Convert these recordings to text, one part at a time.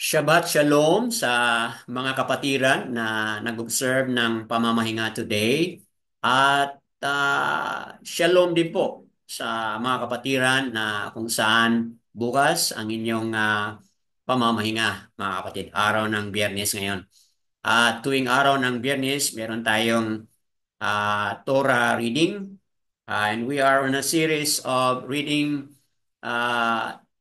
Shabbat Shalom sa mga kapatiran na nag-observe ng pamamahinga today. At Shalom din po sa mga kapatiran na kung saan bukas ang inyong pamamahinga, mga kapatid. Araw ng Biyernes ngayon. At tuwing araw ng Biyernes, meron tayong Torah reading. And we are on a series of reading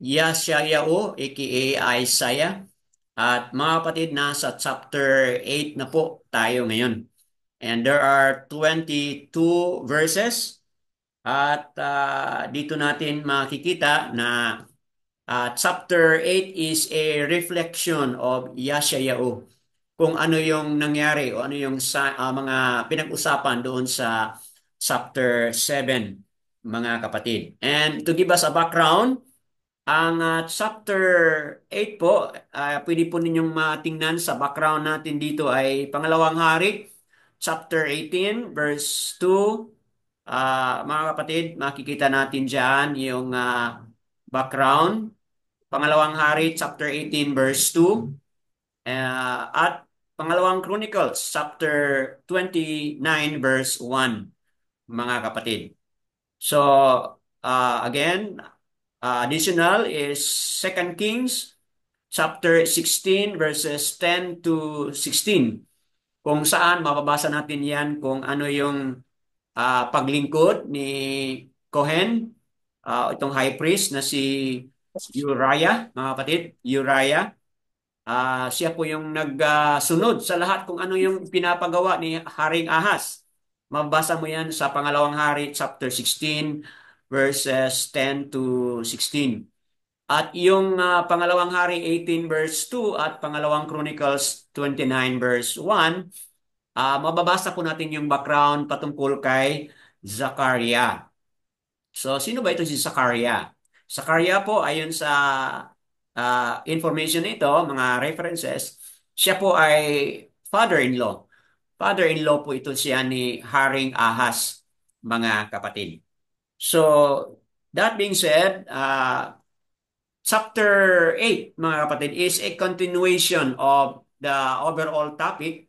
Yeshayahu, aka Isaiah. At mga kapatid, nasa chapter 8 na po tayo ngayon. And there are 22 verses. At dito natin makikita na chapter 8 is a reflection of Yeshayahu. Kung ano yung nangyari o ano yung mga pinag-usapan doon sa chapter 7, mga kapatid. And to give us a background, ang chapter 8 po, pwede po ninyong matingnan sa background natin dito ay Pangalawang Hari, chapter 18, verse 2. Mga kapatid, makikita natin dyan yung background. Pangalawang Hari, chapter 18, verse 2. At Pangalawang Chronicles, chapter 29, verse 1, mga kapatid. So, again, additional is Second Kings chapter 16 verses 10 to 16, kung saan mababasa natin yan kung ano yung paglingkod ni Cohen, itong high priest na si Uriah, mga kapatid, Uriah. Siya po yung nagsunod sa lahat kung ano yung pinapagawa ni Haring Ahas. Mabasa mo yan sa Pangalawang Hari, chapter 16, verses 10 to 16. At yung Pangalawang Hari 18 verse 2 at Pangalawang Chronicles 29 verse 1, mababasa po natin yung background patungkol kay Zachariah. So, sino ba ito si Zachariah? Zachariah po, ayon sa information nito, mga references, siya po ay father-in-law. Father-in-law po ito siya ni Haring Ahas, mga kapatid. So, that being said, chapter 8, mga kapatid, is a continuation of the overall topic,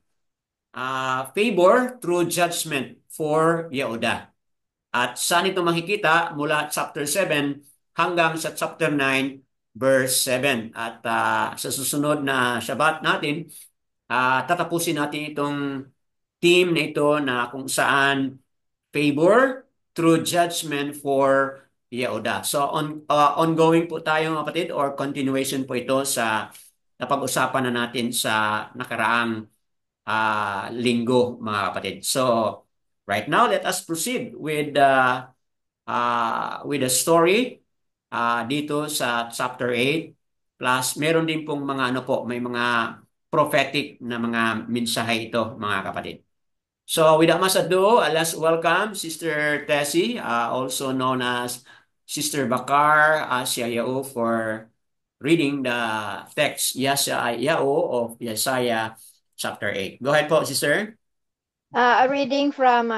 favor through judgment for Yehuda. At saan ito makikita mula chapter 7 hanggang sa chapter 9, verse 7. At sa susunod na Shabbat natin, tatapusin natin itong theme na ito na kung saan favor through judgment for Yehuda. So ongoing po tayo, mga kapatid, or continuation po ito sa napag-usapan na natin sa nakaraang linggo, mga kapatid. So right now, let us proceed with the story dito sa chapter 8. Plus, meron din pong mga ano po, may mga prophetic na mga mensahe ito, mga kapatid. So, without much ado, let's welcome Sister Tessie, also known as Sister Bakar Asiayao, for reading the text, Yeshayahu of Yesaiah chapter 8. Go ahead po, Sister. A reading from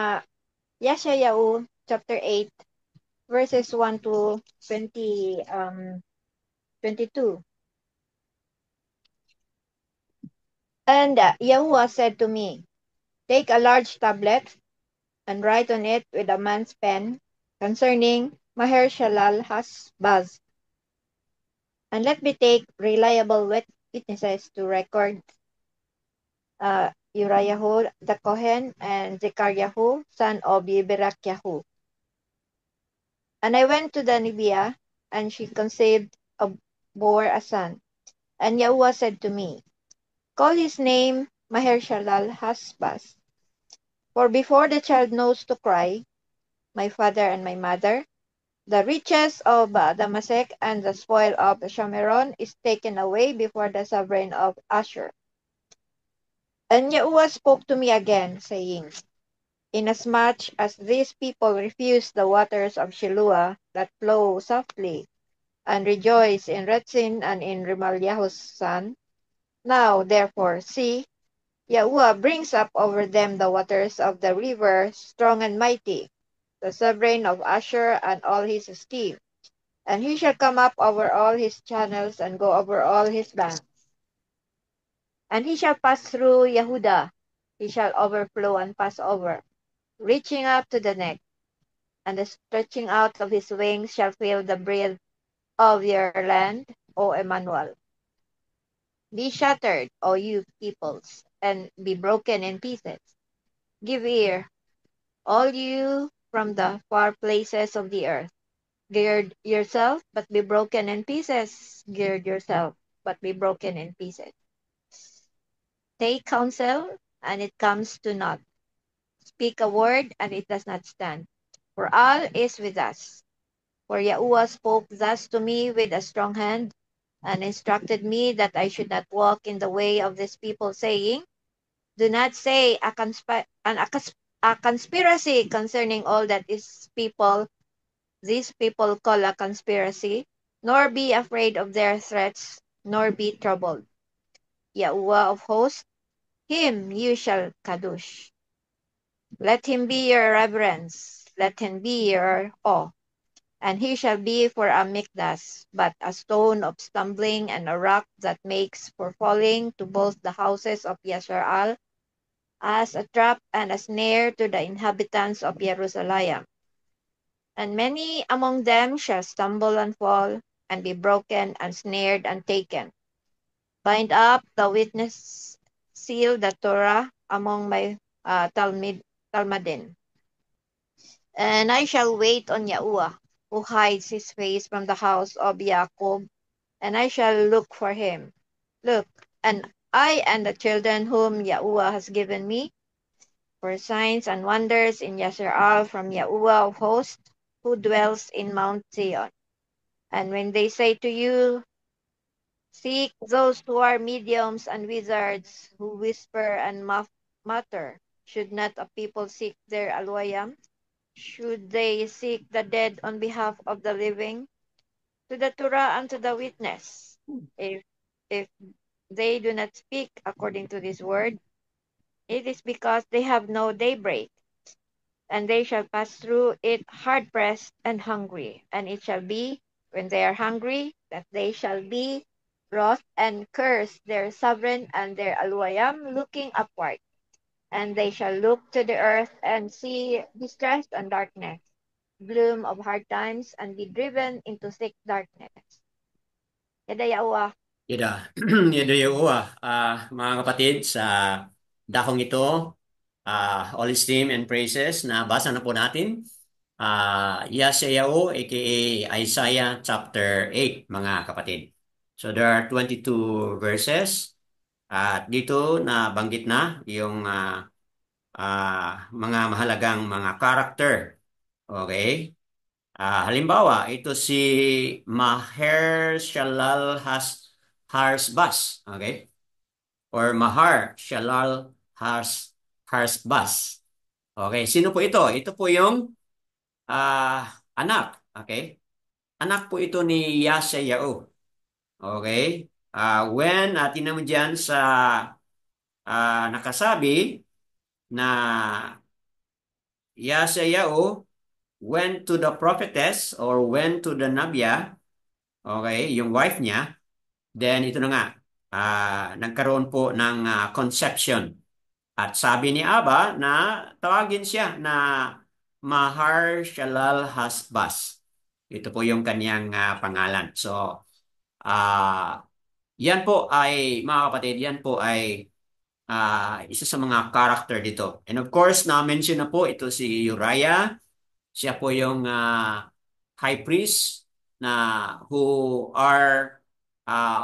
Yeshayahu chapter 8, verses 1 to 22. And Yahuwah said to me, take a large tablet and write on it with a man's pen concerning Maher-shalal-Has-Baz. And let me take reliable witnesses to record Uriahu the Kohen and Zechariah, son of Yeberakyahu. And I went to the Nibiah, and she conceived bore a son. And Yahuwah said to me, call his name Maher-shalal-Has-Baz. For before the child knows to cry, my father and my mother, the riches of Damasek and the spoil of Shameron is taken away before the sovereign of Ashur. And Yahuwah spoke to me again, saying, inasmuch as these people refuse the waters of Shiloah that flow softly, and rejoice in Retzin and in Remaliah's son, now therefore, see, Yahuwah brings up over them the waters of the river, strong and mighty, the sovereign of Ashur and all his esteem. And he shall come up over all his channels and go over all his banks. And he shall pass through Yehuda. He shall overflow and pass over, reaching up to the neck, and the stretching out of his wings shall fill the breadth of your land, O Emmanuel. Be shattered, O you peoples, and be broken in pieces. Give ear, all you from the far places of the earth. Gird yourself, but be broken in pieces. Gird yourself, but be broken in pieces. Take counsel, and it comes to naught. Speak a word, and it does not stand. For all is with us. For Yahuwah spoke thus to me with a strong hand, and instructed me that I should not walk in the way of this people, saying, do not say a conspiracy concerning all that is people, these people call a conspiracy, nor be afraid of their threats, nor be troubled. Yahuwah of hosts, him you shall kadosh. Let him be your reverence, let him be your awe, and he shall be for a mikdas, but a stone of stumbling and a rock that makes for falling to both the houses of Yasharal, as a trap and a snare to the inhabitants of Jerusalem. And many among them shall stumble and fall, and be broken and snared and taken. Bind up the witness, seal the Torah among my Talmudim. And I shall wait on Yahuwah, who hides his face from the house of Jacob, and I shall look for him. Look, and I and the children whom Yahuwah has given me, for signs and wonders in Yasharal from Yahuwah of hosts, who dwells in Mount Zion. And when they say to you, seek those who are mediums and wizards, who whisper and mutter, should not a people seek their Aloyam? Should they seek the dead on behalf of the living? To the Torah and to the witness. If if they do not speak according to this word, it is because they have no daybreak, and they shall pass through it hard pressed and hungry. And it shall be, when they are hungry, that they shall be wroth and curse their sovereign and their Alwayam, looking upward. And they shall look to the earth and see distress and darkness, gloom of hard times, and be driven into thick darkness. Yadayawa. Ida, ida yung mga kapatid, sa dakong ito, all esteem and praises na basa na po natin. Yeshayahu, aka Isaiah chapter 8, mga kapatid. So there are 22 verses. At dito na banggit na yung mga mahalagang mga character. Okay? Halimbawa, ito si Maher Shalal Harsbas. Okay? Or Mahar Shalal Harsbas. Okay, sino po ito? Ito po yung anak. Okay? Anak po ito ni Yashayahu. Okay? When tingnan mo dyan sa nakasabi na Yashayahu went to the prophetess or went to the Nabia, okay, yung wife niya, then ito na nga, nagkaroon po ng conception. At sabi ni Aba na tawagin siya na Mahar Shalal Hasbas. Ito po yung kanyang pangalan. So, ah yan po ay, mga kapatid, yan po ay isa sa mga character dito. And of course, na-mention na po ito si Uriah. Siya po yung high priest na who are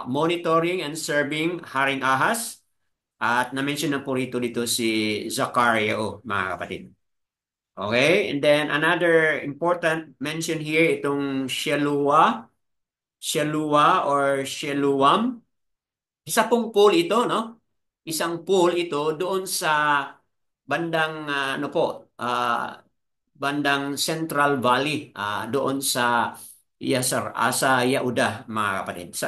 monitoring and serving Haring Ahas. At na-mention na po dito si Zachariah, mga kapatid. Okay, and then another important mention here, itong Shelua or Sheluam. Isa pong pool ito, no? Isang pool ito doon sa bandang ano po, bandang Central Valley, doon sa sa Yehuda, mga kapatid. Sa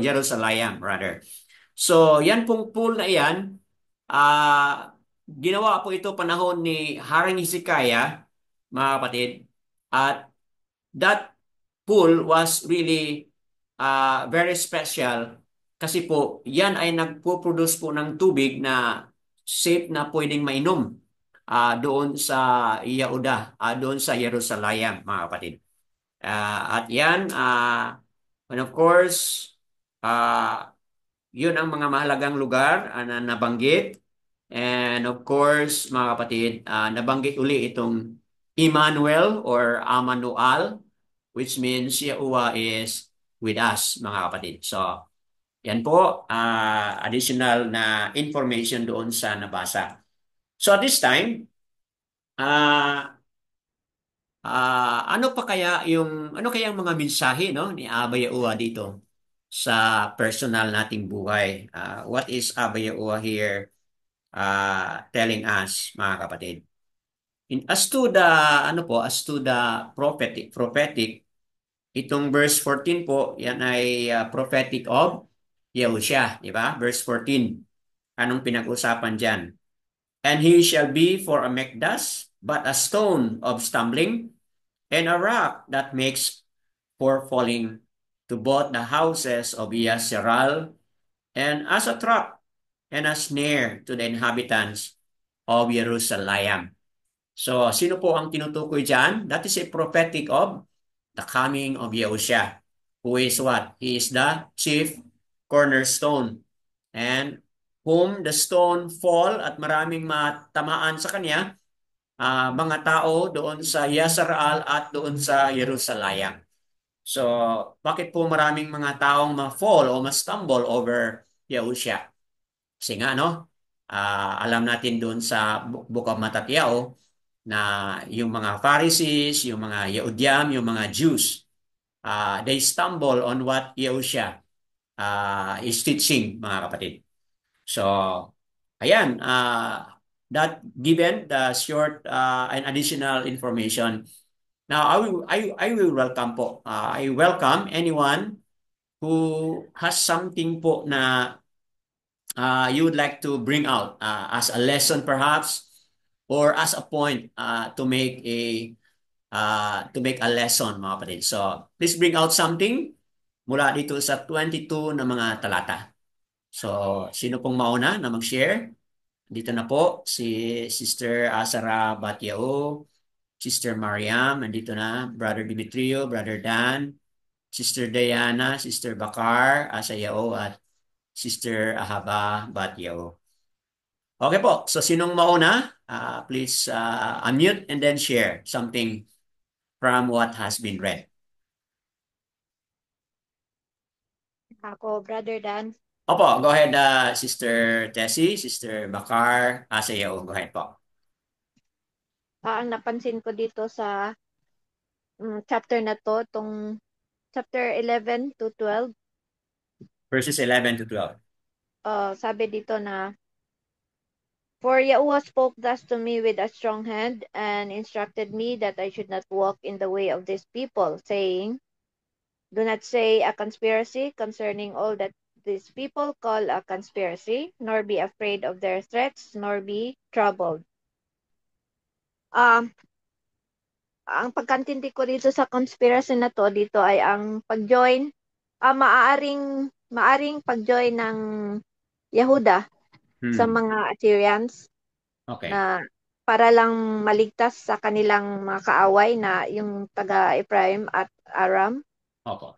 Jerusalem rather. So, yan pong pool na yan, ginawa po ito panahon ni Haring Hezekiah, mga kapatid. At that pool was really very special Kasi po, yan ay nagpo-produce po ng tubig na safe na pwedeng mainom doon sa Yehuda, doon sa Jerusalem, mga kapatid. At yan, and of course, ah, yun ang mga mahalagang lugar na nabanggit. And of course, mga kapatid, nabanggit uli itong Emmanuel or Amanual, which means Yahuwah is with us, mga kapatid. So, yan po, additional na information doon sa nabasa. So, at this time, ah ano pa kaya ano kaya ang mga mensahe no ni Abba Yahuwah dito sa personal nating buhay? What is Abba Yahuwah here telling us, mga kapatid? As to the prophetic itong verse 14 po, yan ay prophetic of Yahushua, di ba? Verse 14. Anong pinag-usapan diyan? And he shall be for a Mekdas, but a stone of stumbling, and a rock that makes for falling to both the houses of Yasseral, and as a trap and a snare to the inhabitants of Jerusalem. So, sino po ang tinutukoy dyan? That is a prophetic of the coming of Yahushua, who is what? He is the chief cornerstone, and whom the stone fall at maraming matamaan sa kanya, mga tao doon sa Yasrael at doon sa Jerusalem. So, bakit po maraming mga taong ma-fall o ma-stumble over Yahushua? Kasi nga, no? Alam natin doon sa Book of Matatiao na yung mga Pharisees, yung mga Yehudyam, yung mga Jews, they stumble on what Yahushua is teaching, mga kapatid. So, ayan, that given the short and additional information. Now, I will welcome po. I welcome anyone who has something po na you would like to bring out as a lesson perhaps or as a point to make a lesson, mga kapatid. So, please bring out something mula dito sa 22 na mga talata. So, sino pong mauna na mag-share? Dito na po si Sister Asara Batiao, Sister Mariam, andito na, Brother Dimitrio, Brother Dan, Sister Diana, Sister Bakar, Asayao, at Sister Ahaba Batiao. Okay po, so sinong mauna? Please unmute and then share something from what has been read. Ako, Brother Dan. Opo, go ahead, Sister Tessie, Sister Bakar, Asayao, go ahead po. Ang napansin ko dito sa chapter na to, chapter 11 to 12, Verses 11 to 12. sabi dito na, For Yahuwah spoke thus to me with a strong hand, and instructed me that I should not walk in the way of this people, saying, Do not say a conspiracy concerning all that these people call a conspiracy, nor be afraid of their threats, nor be troubled. Um, ang pagkantindi ko dito sa conspiracy na to, dito ay ang pag-join, maaring pag-join ng Yehuda sa Hmm. mga Assyrians Okay. na para lang maligtas sa kanilang mga kaaway na yung taga-Ephraim at Aram, Opo.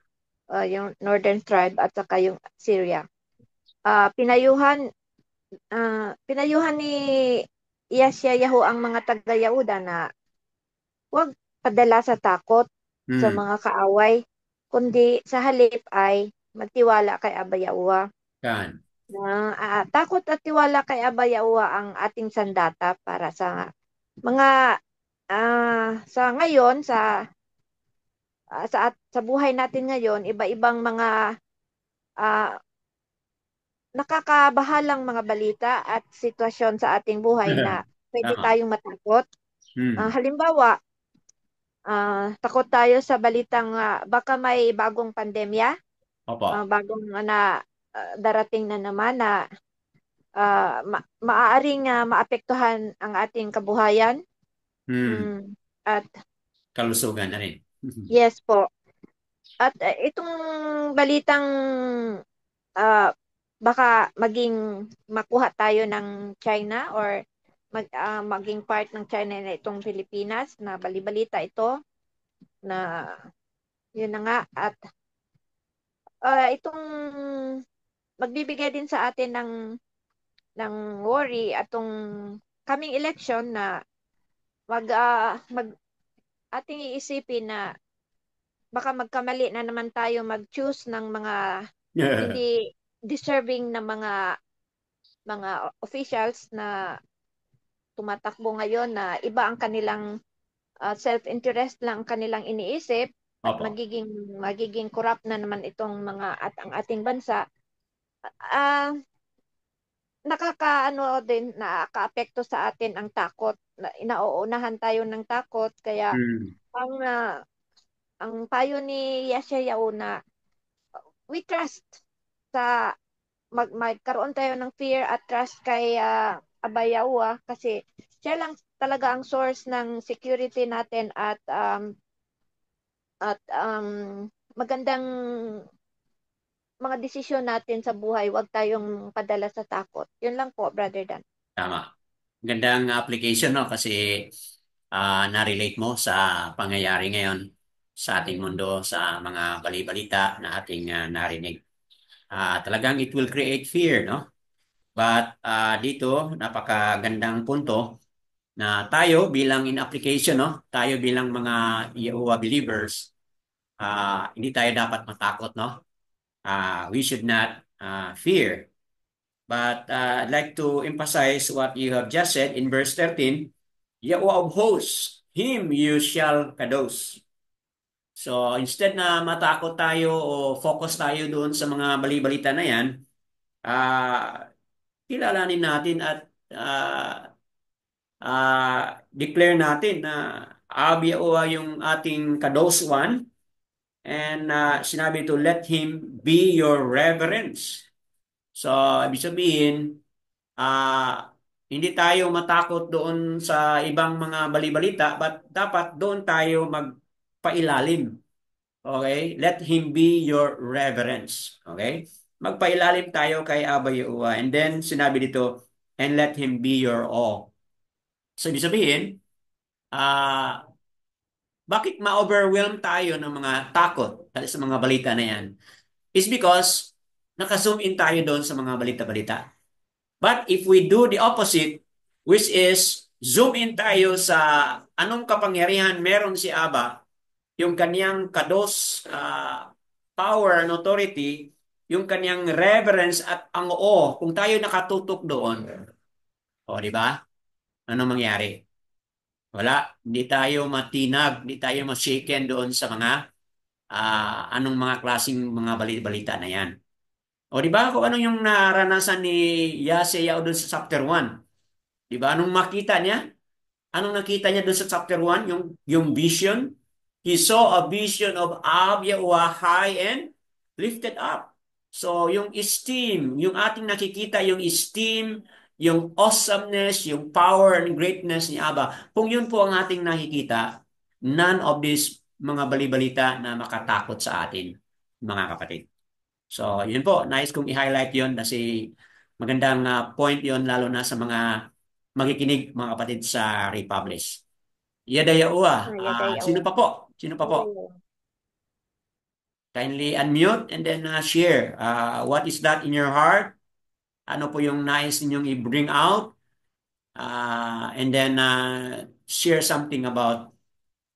yung Northern Tribe at saka yung Syria. Pinayuhan ni Yeshayahu ang mga taga-Yehuda na huwag padala sa takot sa Hmm. mga kaaway, kundi sa halip ay magtiwala kay Abba Yahuwah. Kan. Takot at tiwala kay Abba Yahuwah ang ating sandata para sa mga sa ngayon sa buhay natin ngayon, iba-ibang mga ah, nakakabahalang mga balita at sitwasyon sa ating buhay na pwede Tama. tayong matakot. Hmm. Halimbawa, takot tayo sa balitang baka may bagong pandemya, Opo. bagong darating na naman na maaaring maapektuhan ang ating kabuhayan. Hmm. Mm, at Kalusugan na rin. yes po. At itong balitang ah, baka maging makuha tayo ng China or maging part ng China na itong Pilipinas na balibalita ito na yun na nga at itong magbibigay din sa atin ng worry atong coming election na mag ating iisipin na baka magkamali na naman tayo mag-choose ng mga hindi deserving na mga officials na tumatakbo ngayon na iba ang kanilang self-interest lang ang kanilang iniisip at Opo. magiging corrupt na naman itong mga at ang ating bansa. Ah, nakakaano din nakakaapekto sa atin ang takot. Nauunahan tayo ng takot kaya Mm. ang ang payo ni Yeshayahu na we trust sa magkaroon tayo ng fear at trust kay Abba Yahuwah kasi siya lang talaga ang source ng security natin at magandang mga desisyon natin sa buhay. Huwag tayong padala sa takot. Yun lang po, Brother Dan. Tama. Gandang application, no? Kasi na-relate mo sa pangyayari ngayon sa ating mundo, sa mga bali-balita na ating narinig. Talagang it will create fear, no? But dito, napakagandang punto na tayo bilang in application, no? Tayo bilang mga Jehovah believers, hindi tayo dapat matakot, no? We should not fear. But I'd like to emphasize what you have just said in verse 13. Yahweh of hosts, Him you shall kados. So instead na matakot tayo o focus tayo doon sa mga bali-balita na yan, kilalanin natin at declare natin na Ab Yahuwah yung ating kados one and sinabi to let Him be your reverence. So ibig sabihin, hindi tayo matakot doon sa ibang mga balibalita, but dapat doon tayo magpailalim. Okay? Let Him be your reverence. Okay? Magpailalim tayo kay Abba Yahuwah. And then, sinabi dito, and let Him be your all. So, ibig sabihin, ah, bakit ma-overwhelm tayo ng mga takot dahil sa mga balita na yan? Is because naka-zoom in tayo doon sa mga balita-balita. But if we do the opposite, which is zoom in tayo sa anong kapangyarihan meron si Aba, yung kanyang kados, power and authority, yung kanyang reverence at ang oo, kung tayo nakatutok doon, o di ba? Ano mangyari? Wala, hindi tayo matinag, hindi tayo ma-shaken doon sa mga anong mga klaseng mga balita na yan. O di ba kung ano yung naranasan ni Yasea doon sa chapter 1? Di ba? Anong makita niya? Anong nakita niya doon sa chapter 1? Yung vision. He saw a vision of Ab Yahuwah high and lifted up. So, yung esteem, yung ating nakikita, yung esteem, yung awesomeness, yung power and greatness ni Abba, kung yun po ang ating nakikita, none of these mga balibalita na makatakot sa atin, mga kapatid. So, yun po, nice kong i-highlight yun kasi magandang point yun lalo na sa mga makikinig mga kapatid sa Republish. Yadayaua. Yada Sino Yahuwah. pa po? Sino pa Yada po? Yahuwah. Kindly unmute and then share. What is that in your heart? Ano po yung nais ninyong i-bring out? And then share something about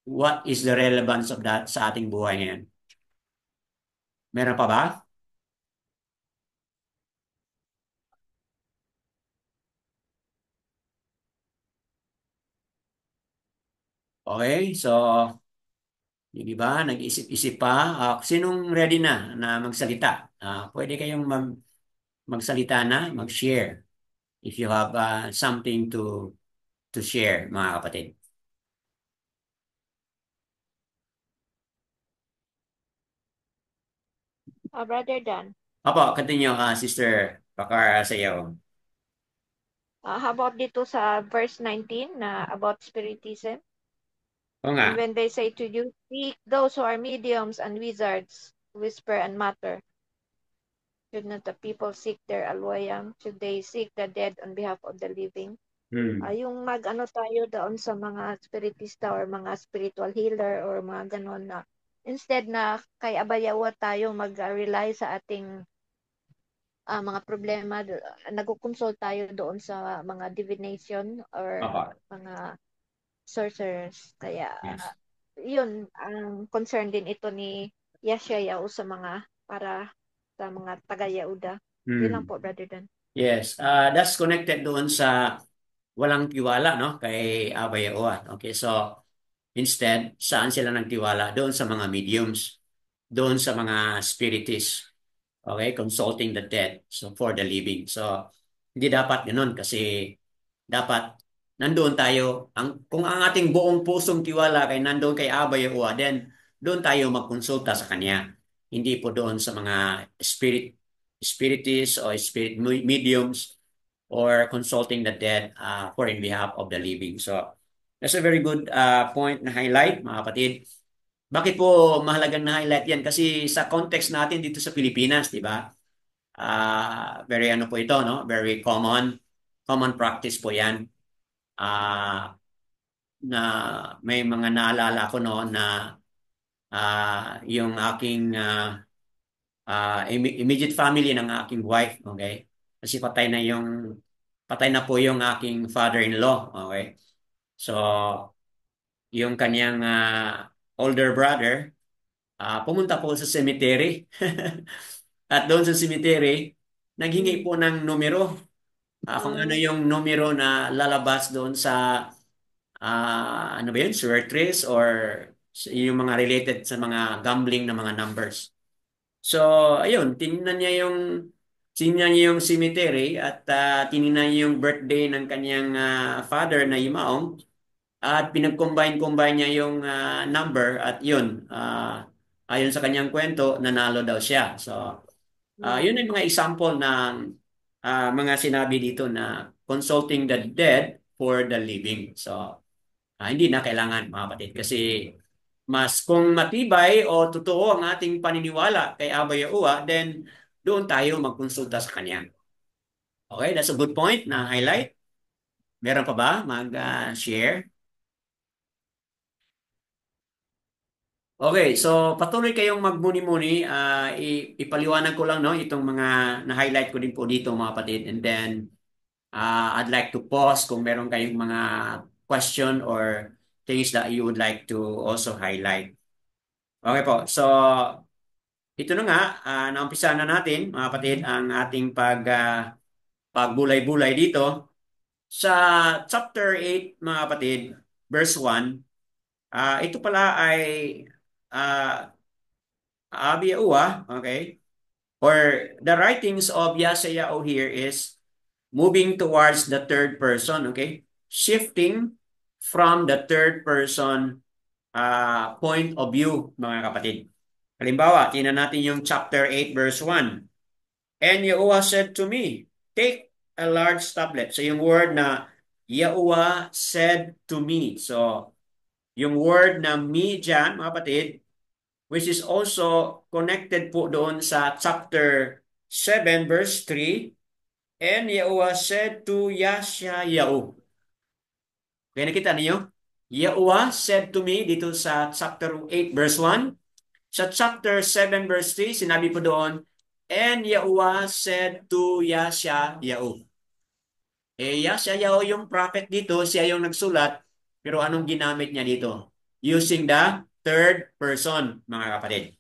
what is the relevance of that sa ating buhay ngayon. Meron pa ba? Okay, so yung iba, nag-isip-isip pa. Sinong ready na magsalita? Pwede kayong magsalita na, mag-share if you have something to share, mga kapatid. Brother Dan, Opo, continue, Sister Bakar sa iyo. how about dito sa verse 19 na about spiritism? Oo nga. And when they say to you, speak, those who are mediums and wizards whisper and mutter. Should not the people seek their alwayam? Should they seek the dead on behalf of the living? Hmm. Yung mag-ano tayo doon sa mga spiritista or mga spiritual healer or mga ganon na instead na kay abayawa tayo mag-rely sa ating mga problema, nagko-consult tayo doon sa mga divination or Okay. mga sorcerers. Kaya Yes. yun ang concern din ito ni Yeshayahu sa mga para sa mga taga-Yehuda. Yun lang Hmm. po, Brother Dan. Yes. That's connected doon sa walang tiwala, no? Kay Abay Yahuwah. Okay, so instead, saan sila nagtiwala? Doon sa mga mediums, doon sa mga spiritists. Okay, consulting the dead so for the living. So hindi dapat ganoon kasi dapat nandoon tayo kung ang ating buong pusong tiwala kay nandoon kay Aba Yahuwah, then doon tayo magkonsulta sa kanya. Hindi po doon sa mga spiritists o spirit mediums or consulting the dead for in behalf of the living. So that's a very good point na highlight, mga kapatid. Bakit po mahalagang na-highlight yan? Kasi sa context natin dito sa Pilipinas, di ba? Very ano po ito, no? Very common practice po 'yan. Ah, na may mga naalala ko noon na yung aking immediate family ng aking wife, okay? Kasi patay na po yung aking father-in-law, okay? So, yung kanyang older brother pumunta po sa cemetery. At doon sa cemetery, naghingi Mm. po ng numero. Kung ano Uh, yung numero na lalabas doon sa ano ba yun, surgeries or yung mga related sa mga gambling na mga numbers. So, ayun, tinignan niya yung cemetery at tinignan niya yung birthday ng kanyang father na yumaong at pinag-combine niya yung number at yun, ayon sa kanyang kwento, nanalo daw siya. So, yun mm. ay mga example ng mga sinabi dito na consulting the dead for the living. So, hindi na kailangan mga kapatid kasi mas kung matibay o totoo ang ating paniniwala kay Abba Yahuwah, then doon tayo magkonsulta sa Kanya. Okay, that's a good point na highlight. Meron pa ba mag-share? Okay, so patuloy kayong magmuni-muni. Ipaliwanag ko lang no, itong mga na-highlight ko din po dito mga kapatid. And then, I'd like to pause kung meron kayong mga question or things that you would like to also highlight. Okay po. So, ito na nga, naumpisa na natin, mga kapatid, ang ating pagbulay-bulay dito. Sa chapter 8, mga kapatid, verse 1, ito pala ay Abiyahuwah, okay? Or the writings of Yeshayahu here is moving towards the third person, okay? Shifting from the third person point of view, mga kapatid. Halimbawa, tingnan natin yung chapter 8 verse 1. And Yahuwah said to me, take a large tablet. So yung word na Yahuwah said to me. So yung word na me dyan, mga kapatid, which is also connected po doon sa chapter 7 verse 3. And Yahuwah said to Yeshayahu. Kaya nakita niyo? Yahuwah said to me dito sa chapter 8 verse 1. Sa chapter 7 verse 3, sinabi po doon, and Yahuwah said to Yeshayahu. Yeshayahu yung prophet dito, siya yung nagsulat, pero anong ginamit niya dito? Using the third person, mga kapatid.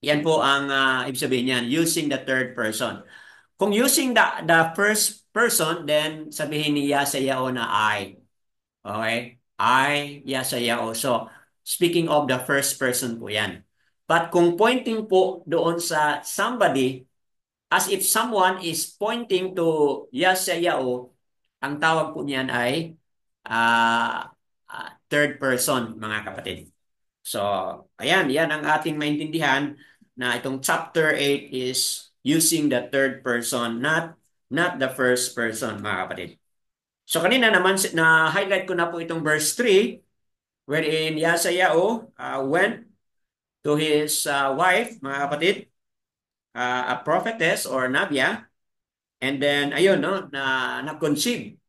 Yan po ang ibig sabihin niyan, using the third person. Kung using the first person, then sabihin ni Yeshayahu na I. Okay? I, Yeshayahu. So, speaking of the first person po yan. But kung pointing po doon sa somebody, as if someone is pointing to Yeshayahu, ang tawag po niyan ay third person, mga kapatid. So, ayan, yan ang ating maintindihan na itong chapter 8 is using the third person, not the first person, mga kapatid. So, kanina naman, na-highlight ko na po itong verse 3, wherein Yeshayahu went to his wife, mga kapatid, a prophetess or nabya. And then, ayun, no, na-conceive.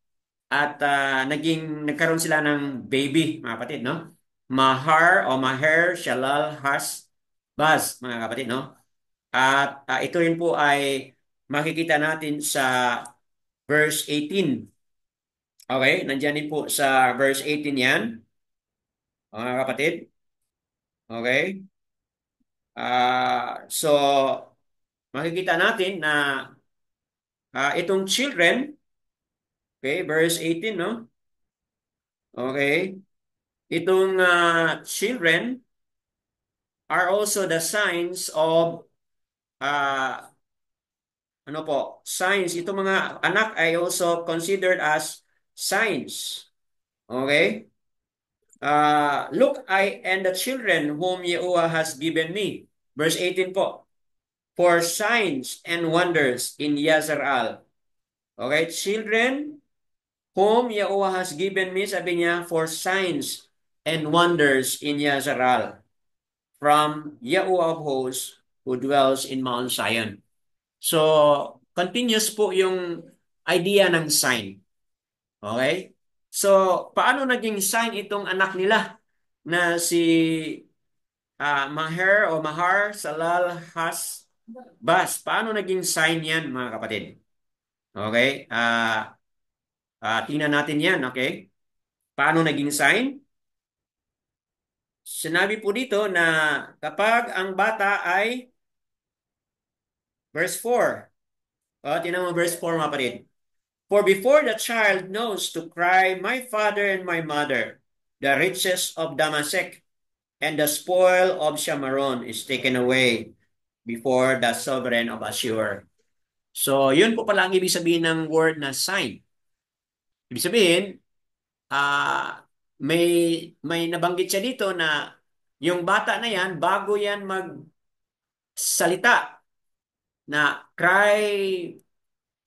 At nagkaroon sila ng baby, mga kapatid, no? Mahar o Maher Shalal Has Baz, mga kapatid, no? At ito rin po ay makikita natin sa verse 18. Okay, nandiyan din po sa verse 18 yan, mga kapatid. Okay? So, makikita natin na itong children, okay, verse 18, no? Okay? Itong children are also the signs of uh, ano po, signs. Itong mga anak ay also considered as signs. Okay? Look, I and the children whom Yehovah has given me. Verse 18 po. For signs and wonders in Yazrael. Okay? Children whom Yehovah has given me, sabi niya, for signs and wonders in Yazrael. From Yehovah of hosts who dwells in Mount Zion. So, continuous po yung idea ng sign. Okay? So, paano naging sign itong anak nila na si Maher o Mahar Salal Has Bas? Paano naging sign yan, mga kapatid? Okay? Tingnan natin yan, okay? Paano naging sign? Sinabi po dito na kapag ang bata ay verse 4. Tingnan mo verse 4, mga kapatid. For before the child knows to cry, my father and my mother, the riches of Damasek and the spoil of Shamaron is taken away before the sovereign of Assur. So, yun po pala ang ibig sabihin ng word na sign. Ibig sabihin, ah may nabanggit siya dito na yung bata na yan, bago yan magsalita na cry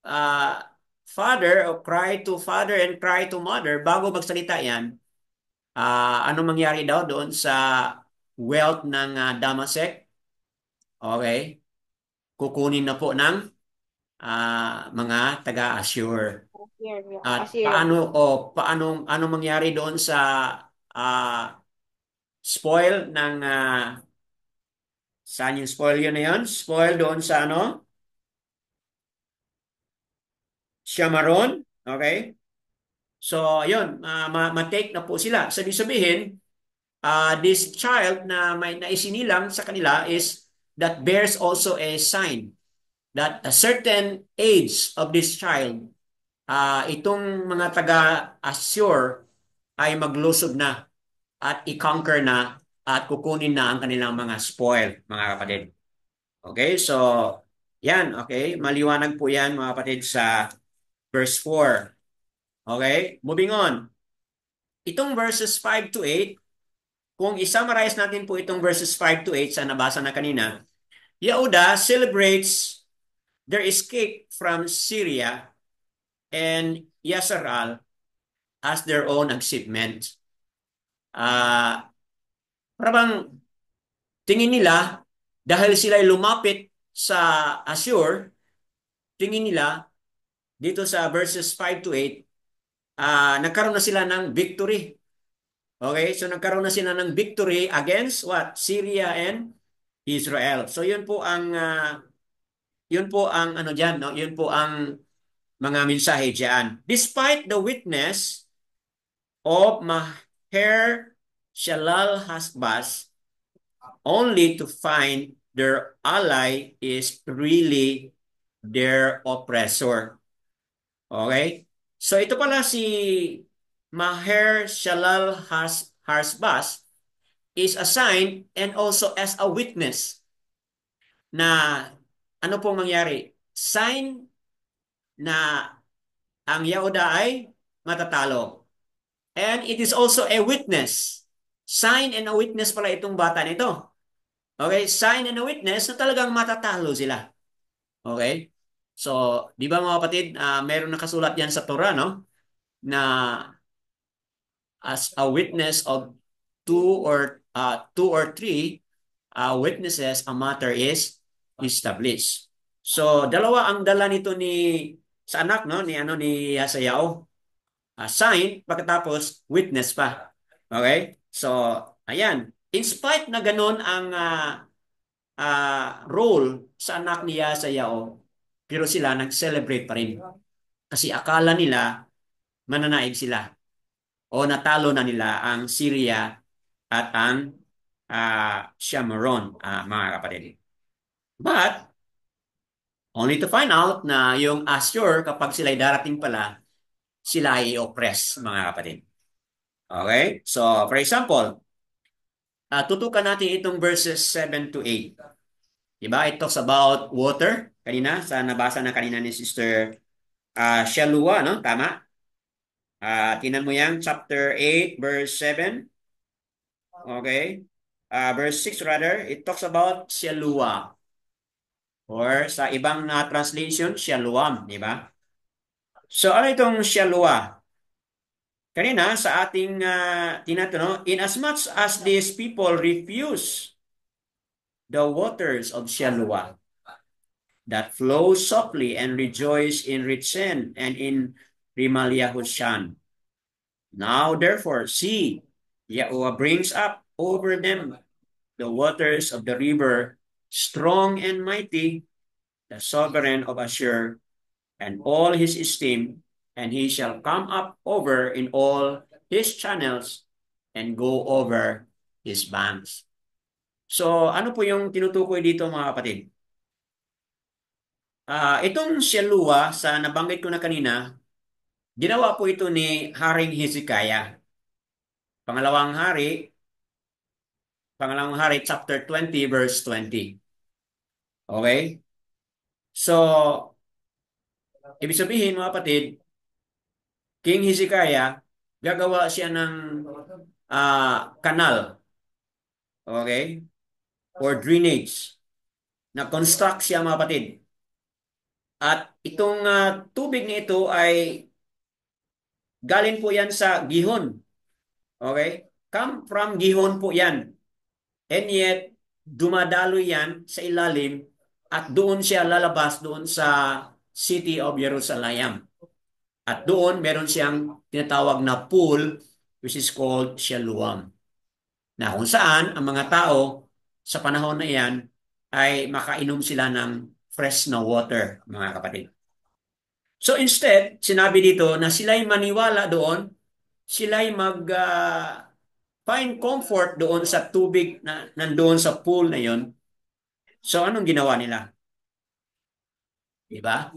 uh, father o cry to father and cry to mother, bago magsalita yan, ano mangyari daw doon sa wealth ng Damasek? Okay. Kukunin na po ng mga taga-Assure. Assyria. At Assyria. ano mangyari doon sa ah, spoil ng saan yung spoil yun na yun? Spoil doon sa ano? Shamaron. Okay? So, yun, ma-take na po sila. Sabihin, this child na may naisinilang sa kanila is that bears also a sign that a certain age of this child, itong mga taga-Assure ay maglusob na at i-conquer na at kukunin na ang kanilang mga spoil, mga kapatid. Okay, so yan, okay, maliwanag po yan mga kapatid sa verse 4. Okay, moving on. Itong verses 5 to 8, kung isummarize natin po itong verses 5 to 8 sa nabasa na kanina, Yehuda celebrates their escape from Syria and Yasharal as their own achievement. Parang tingin nila, dahil sila lumapit sa Assur, tingin nila dito sa verses 5 to 8, nagkaroon na sila ng victory. Okay, so nagkaroon na sila ng victory against what? Syria and Israel. So yun po ang ano diyan, no? Yun po ang mga mensahe diyan. Despite the witness of Maher Shalal Hasbaz, only to find their ally is really their oppressor. Okay? So ito pala si Maher Shalal Hasbaz is assigned and also as a witness na ano pong mangyari. Sign na ang Yehuda ay matatalo. And it is also a witness. Sign and a witness pala itong bata nito. Okay? Sign and a witness na talagang matatalo sila. Okay? So, di ba mga kapatid, meron nakasulat yan sa Torah, no? Na as a witness of two or three witnesses, a matter is establish. So, dalawa ang dala nito sa anak, no, ni Hasayaw. Sign, pagkatapos witness pa. Okay? So, ayan. In spite na ganun ang role sa anak ni Hasayaw, pero sila nag-celebrate pa rin. Kasi akala nila mananaig sila o natalo na nila ang Syria at ang Shamaron, mga kapatid. But, only to find out na yung Assur, kapag sila'y darating pala, sila ay oppress, mga kapatid. Okay? So, for example, tutukan natin itong verses 7 to 8. Diba? It talks about water. Kanina, sa nabasa na kanina ni Sister Shalua, no? Tama? Tinan mo yan, chapter 8, verse 7. Okay? Verse 6 rather, it talks about Shalua. Or sa ibang translation, Shaluam, di ba? So ano itong Shalua? Kanina sa ating tinatanong, in as much as these people refuse the waters of Shalua that flow softly and rejoice in Ritzen and in Rimaliahushan. Now therefore, see, Yahweh brings up over them the waters of the river, strong and mighty, the sovereign of Ashur, and all his esteem, and he shall come up over in all his channels and go over his banks. So, ano po yung tinutukoy dito mga kapatid? Itong Shalua sa nabanggit ko na kanina, ginawa po ito ni Haring Hezekiah. Pangalawang hari, chapter 20, verse 20. Okay? So, ibig sabihin mga kapatid, King Hezekiah, gagawa siya ng kanal, okay? Or drainage. Na-construct siya mga kapatid. At itong tubig nito ay galing po yan sa Gihon. Okay? Come from Gihon po yan. And yet, dumadalo yan sa ilalim at doon siya lalabas doon sa City of Jerusalem. At doon meron siyang tinatawag na pool which is called Siloam. Na kung saan ang mga tao sa panahon na iyan ay makainom sila ng fresh na water, mga kapatid. So instead, sinabi dito na sila'y maniwala doon, sila'y find comfort doon sa tubig na nandoon sa pool na yon. So anong ginawa nila? Diba?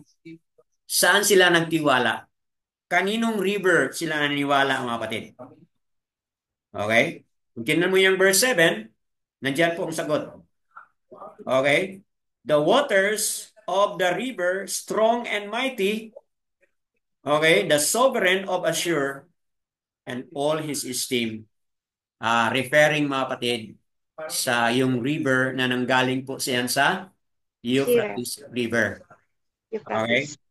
Saan sila nagtiwala? Kaninong river sila naniniwala, mga kapatid? Okay? Kung tingnan mo yung verse 7, nandiyan po ang sagot. Okay? The waters of the river, strong and mighty, okay, the sovereign of Ashur, and all his esteem. Referring, mga kapatid, sa yung river na nanggaling po siyan sa Euphrates River. Okay? Euphrates.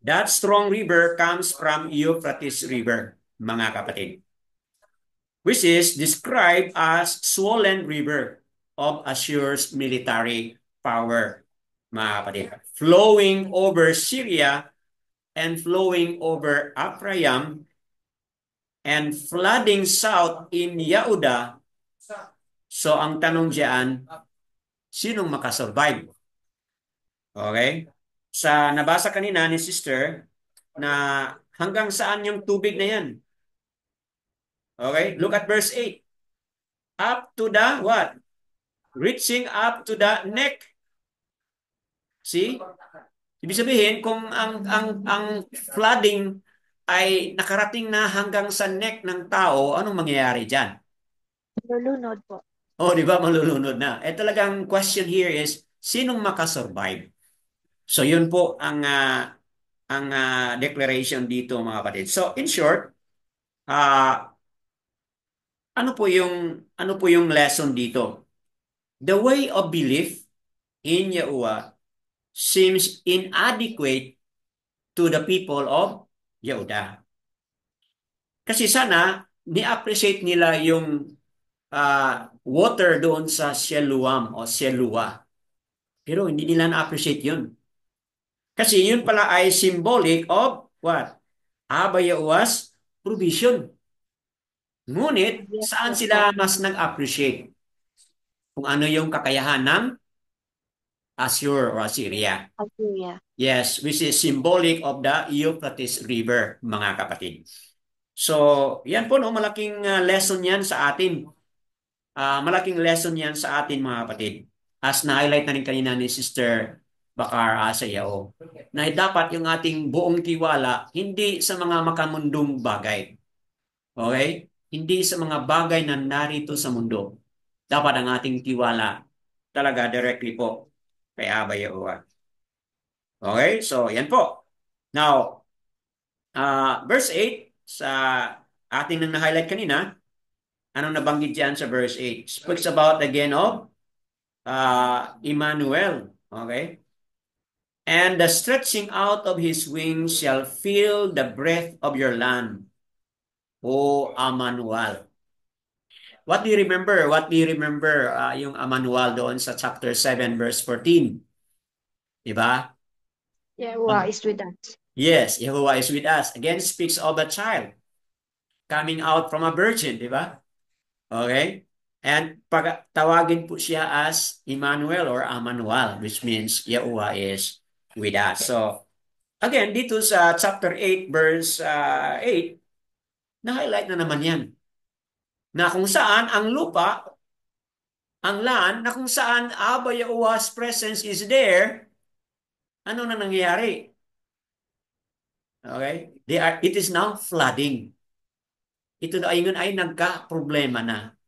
That strong river comes from Euphrates River, mga kapatid, which is described as swollen river of Ashur's military power, mga kapatid, flowing over Syria and flowing over Ephraim and flooding south in Yehuda. So ang tanong diyan, sinong makasurvive? Okay? Sa nabasa kanina ni sister na hanggang saan yung tubig na yan? Okay? Look at verse 8. Up to the what? Reaching up to the neck. See? Ibig sabihin, kung ang flooding ay nakarating na hanggang sa neck ng tao, anong mangyayari dyan? Lulunod po. Oh, di ba? Malulunod na. Talagang question here is, sinong makasurvive? So, yun po ang declaration dito, mga kapatid. So, in short, uh, ano po yung lesson dito? The way of belief in Yahuwah seems inadequate to the people of Yehuda. Kasi sana ni-appreciate nila yung water doon sa Siluam o Silua. Pero hindi nila na-appreciate yun. Kasi yun pala ay symbolic of what? Abba Yahuwah's provision. Ngunit, Yes saan po. sila mas nag-appreciate? Kung ano yung kakayahan ng Assur or Assyria. Assyria. Yes, which is symbolic of the Euphrates River, mga kapatid. So, yan po, no, malaking lesson yan sa atin. Malaking lesson yan sa atin, mga kapatid. As na-highlight na rin kanina ni Sister Bakar sa Yao, na dapat yung ating buong tiwala hindi sa mga makamundong bagay. Okay? Hindi sa mga bagay na narito sa mundo. Dapat ang ating tiwala talaga directly po kay Abba Yahuwah. Okay? So, yan po. Now, verse 8 sa ating nang na-highlight kanina, anong nabanggit dyan sa verse 8? Speaks about again of Emmanuel. Okay? And the stretching out of his wings shall fill the breadth of your land, O Emmanuel. What do you remember? What do you remember yung Emmanuel doon sa chapter 7 verse 14? Diba? Yahuwah is with us. Yes, Yahuwah is with us. Again, speaks of a child coming out from a virgin, di ba? Okay? And pag tawagin po siya as Emmanuel or Emmanuel, which means Yahuwah is with us. So, again, dito sa chapter 8, verse 8, na-highlight na naman yan. Na kung saan ang lupa, ang land, na kung saan Abba Yahuwah's presence is there, ano na nangyayari? Okay? It is now flooding. Ito na ayun ay nagka-problema na.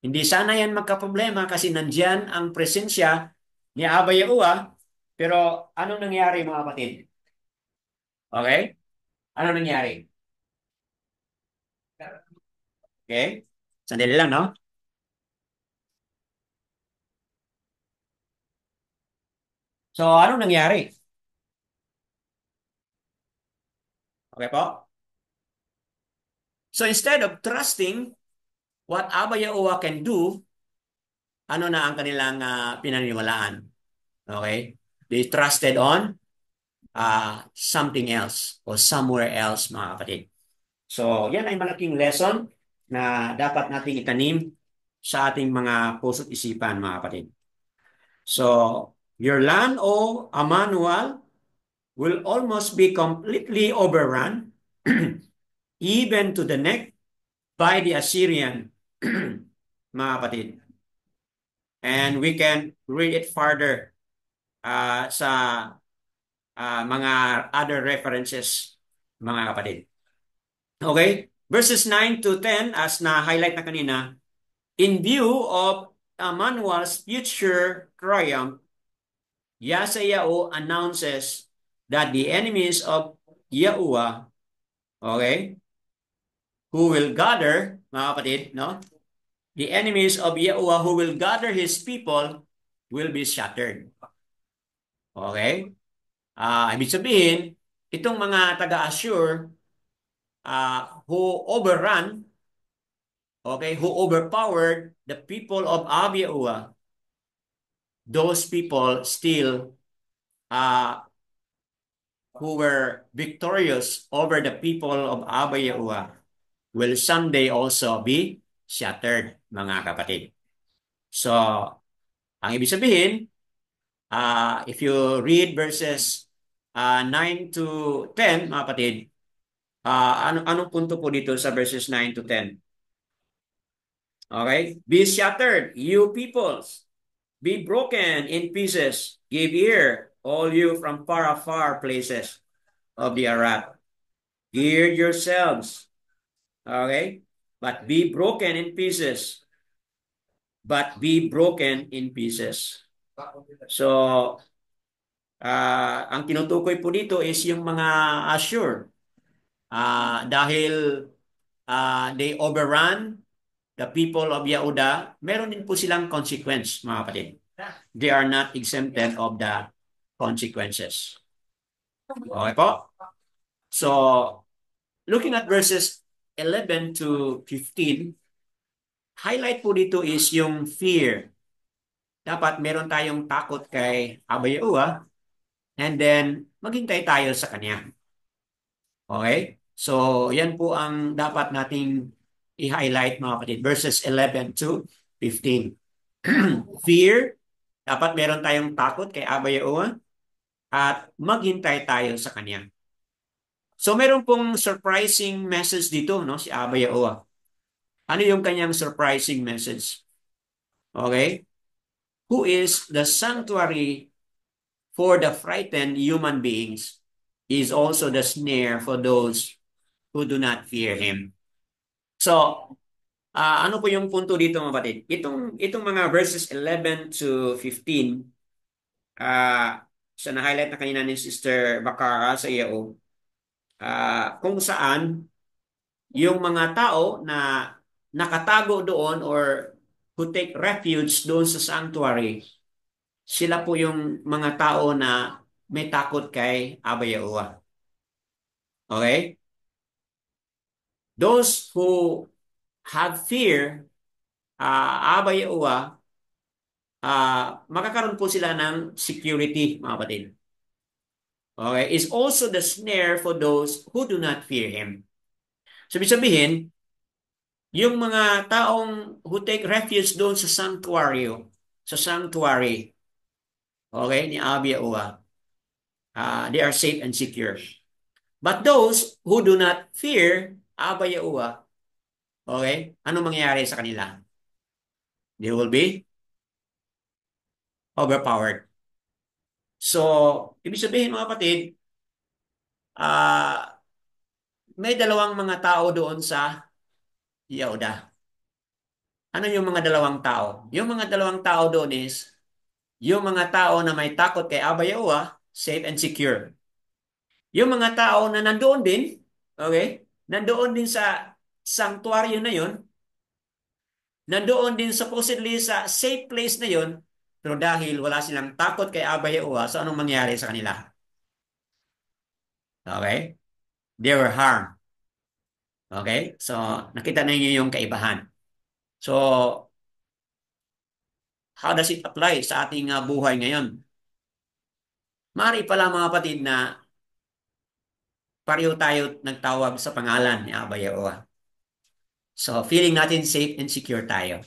Hindi sana yan magka-problema kasi nandyan ang presensya ni Abba Yahuwah. Pero anong nangyari mga kapatid? Okay? Ano nangyari? Okay? Sandali lang, no? So, anong nangyari? Okay po? So, instead of trusting what Abba Yahuwah can do, ano na ang kanilang pinaniniwalaan? Okay? They trusted on something else or somewhere else, mga kapatid. So, yan ay malaking lesson na dapat nating itanim sa ating mga puso't isipan, mga kapatid. So, your land, O Emmanuel, will almost be completely overrun, even to the neck, by the Assyrian, mga kapatid. And we can read it further sa mga other references, mga kapatid. Okay? Verses 9 to 10, as na-highlight na kanina, in view of Emmanuel's future triumph, Yeshayahu announces that the enemies of Yahuwah, okay, who will gather, mga kapatid, no? The enemies of Yahuwah who will gather his people will be shattered. Okay? Ibig sabihin, itong mga taga-Assure who overrun, okay, who overpowered the people of Yahuwah, those people still who were victorious over the people of Abba Yahuwah will someday also be shattered, mga kapatid. So, ang ibig sabihin, if you read verses 9 to 10, mga kapatid, anong punto po dito sa verses 9 to 10? Okay? Be shattered, you peoples. Be broken in pieces. Give ear, all you from far places of the Ararat. Gird yourselves. Okay? But be broken in pieces. But be broken in pieces. So, ang tinutukoy po dito is yung mga Assure. Dahil they overrun the people of Yehuda, meron din po silang consequence, mga kapatid. They are not exempted of the consequences. Okay po? So, looking at verses 11 to 15, highlight po dito is yung fear. dapat meron tayong takot kay Abba Yahuwah and then maghintay tayo sa Kanya. Okay? So, yan po ang dapat nating i-highlight mga kapatid. Verses 11 to 15. Fear, dapat meron tayong takot kay Abba Yahuwah at maghintay tayo sa Kanya. So, meron pong surprising message dito, no? Si Abba Yahuwah. Ano yung kanyang surprising message? Okay? Who is the sanctuary for the frightened human beings is also the snare for those who do not fear Him. So, ano po yung punto dito mga kapatid? Itong mga verses 11 to 15, sa na-highlight na kanina ni Sister Bakara sa iyo, kung saan yung mga tao na nakatago doon or who take refuge doon sa sanctuary, sila po yung mga tao na may takot kay Abba Yahuwah. Okay? Those who have fear, Abba Yahuwah, makakaroon po sila ng security, mga kapatid. Okay? Is also the snare for those who do not fear Him. So, ibig sabihin, yung mga taong who take refuge doon sa sanctuary, okay, ni Abba Yahuwah, they are safe and secure. But those who do not fear Abba Yahuwah, okay, ano mangyayari sa kanila? They will be overpowered. So, ibig sabihin mga kapatid, ah, may dalawang mga tao doon sa Yehuda. Ano yung mga dalawang tao? Yung mga dalawang tao doon is, yung mga tao na may takot kay Abba Yahuwah, safe and secure. Yung mga tao na nandoon din, okay, nandoon din sa sanctuary na yun, nandoon din supposedly sa safe place na yun, pero dahil wala silang takot kay Abba Yahuwah, so anong mangyari sa kanila? Okay? They were harmed. Okay? So, nakita na niyo yung kaibahan. So, how does it apply sa ating buhay ngayon? Mari pala mga kapatid na pareho tayo nagtawag sa pangalan ni Abba Yahuwah. So, feeling natin safe and secure tayo.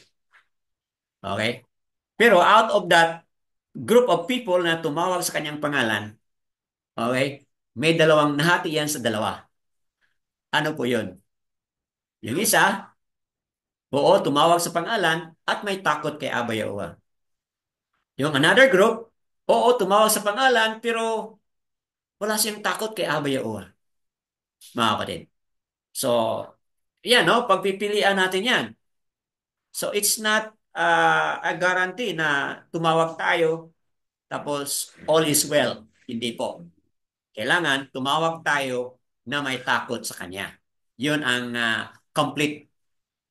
Okay? Pero out of that group of people na tumawag sa kanyang pangalan, okay, may dalawang nahati yan sa dalawa. Ano po yun? Yung isa, oo, tumawag sa pangalan at may takot kay Abba Yahuwah. Yung another group, oo, tumawag sa pangalan pero wala siyang takot kay Abba Yahuwah, mga kapatid. So, yan, no? Pagpipilian natin yan. So, it's not a guarantee na tumawag tayo tapos all is well. Hindi po. Kailangan tumawag tayo na may takot sa Kanya. Yun ang complete.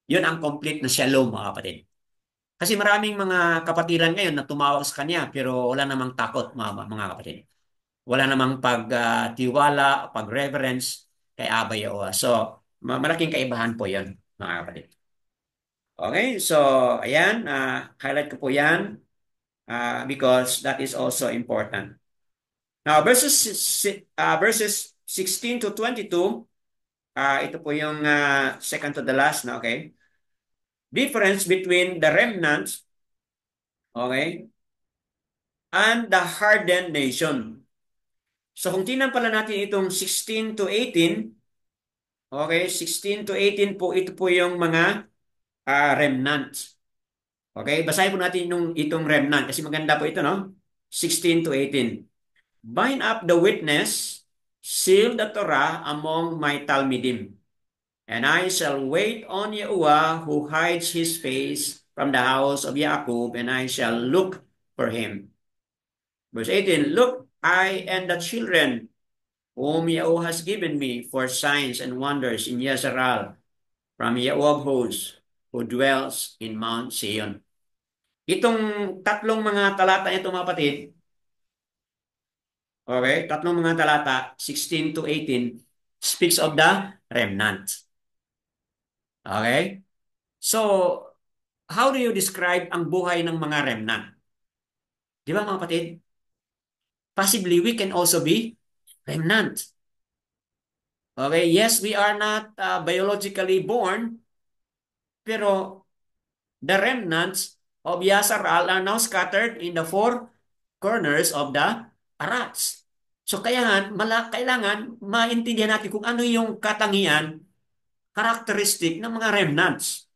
Yun ang complete na shalom, mga kapatid. Kasi maraming mga kapatiran ngayon na tumawag sa Kanya pero wala namang takot, mga kapatid. Wala namang pagtiwala, pag-reverence kay Abba Yahuwah. So, malaking kaibahan po yun, mga kapatid. Okay, so ayan, highlight ko po yan because that is also important. Now, verses 16 to 22, ito po yung second to the last na, okay? Difference between the remnants, okay, and the hardened nation. So kung tingnan pala natin itong 16 to 18, okay, 16 to 18 po, ito po yung mga remnants. Okay, basahin po natin itong remnant kasi maganda po ito, no? 16 to 18. Bind up the witness, seal the Torah among my Talmidim. And I shall wait on Yahuwah who hides his face from the house of Jacob, and I shall look for him. Verse 18, look, I and the children whom Yahuwah has given me for signs and wonders in Yezerel, from Yahuwah of hosts, who dwells in Mount Zion. Itong tatlong mga talata ito mga kapatid, okay, tatlong mga talata, 16 to 18, speaks of the remnant. Okay? So, how do you describe ang buhay ng mga remnant? Di ba mga kapatid? Possibly we can also be remnant. Okay, yes, we are not biologically born, pero the remnants of Yasaral are now scattered in the four corners of the Arats. So kaya kailangan maintindihan natin kung ano yung katangian, characteristic ng mga remnants.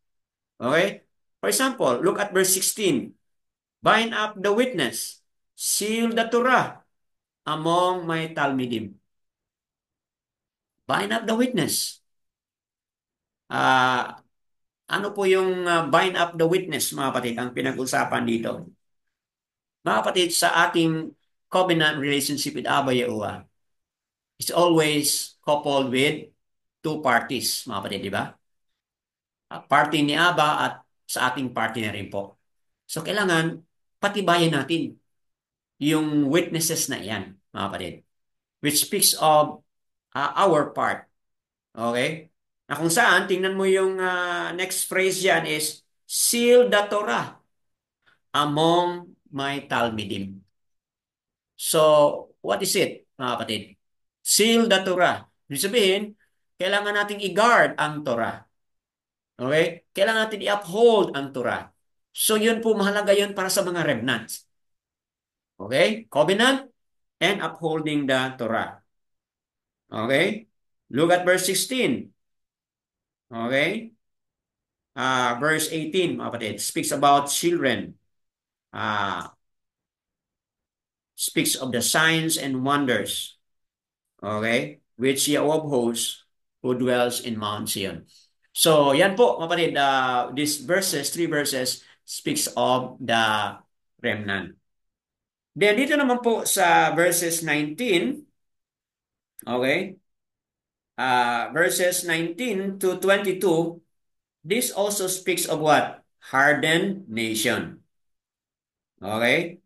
Okay? For example, look at verse 16. Bind up the witness, seal the Torah among my Talmidim. Bind up the witness. Ah, ano po yung bind up the witness, mga kapatid, ang pinag-usapan dito? Mga kapatid, sa ating covenant relationship with Abba Yahuwah, it's always coupled with two parties, mga kapatid, di ba? Party ni Abba at sa ating party na rin po. So, kailangan patibayan natin yung witnesses na yan, mga kapatid, which speaks of our part. Okay? Na kung saan, tingnan mo yung next phrase yan is, seal the Torah among my Talmidim. So, what is it, mga kapatid? Seal the Torah. Ibig sabihin, kailangan nating i-guard ang Torah. Okay? Kailangan natin i-uphold ang Torah. So, yun po, mahalaga yun para sa mga remnants. Okay? Covenant and upholding the Torah. Okay? Look at verse 16. Okay? Verse 18, mga kapatid, speaks about children. Uh, speaks of the signs and wonders. Okay? Which Yahweh of hosts who dwells in Mount Zion. So, yan po, mga kapatid. These verses, three verses, speaks of the remnant. Then, dito naman po sa verses 19, okay? Verses 19 to 22, this also speaks of what? Hardened nation. Okay?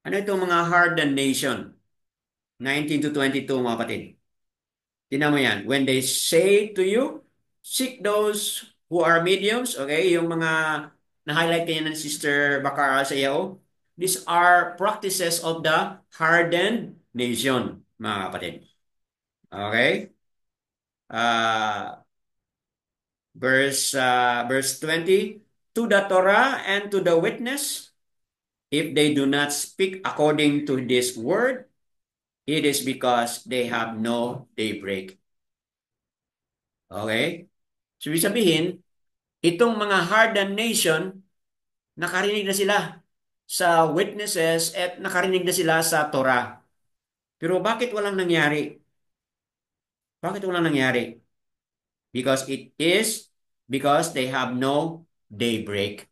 Ano itong mga hardened nation? 19 to 22, mga kapatid. Tingnan mo yan. When they say to you, seek those who are mediums, okay? Yung mga na-highlight kanya ng Sister Bakara sa iyo, these are practices of the hardened nation, mga kapatid. Okay? Uh, verse 20, to the Torah and to the witness, if they do not speak according to this word, it is because they have no daybreak. Okay? So, ibig sabihin, itong mga hardened nation, nakarinig na sila sa witnesses at nakarinig na sila sa Torah. Pero bakit walang nangyari? Bakit walang nangyari? Because they have no daybreak.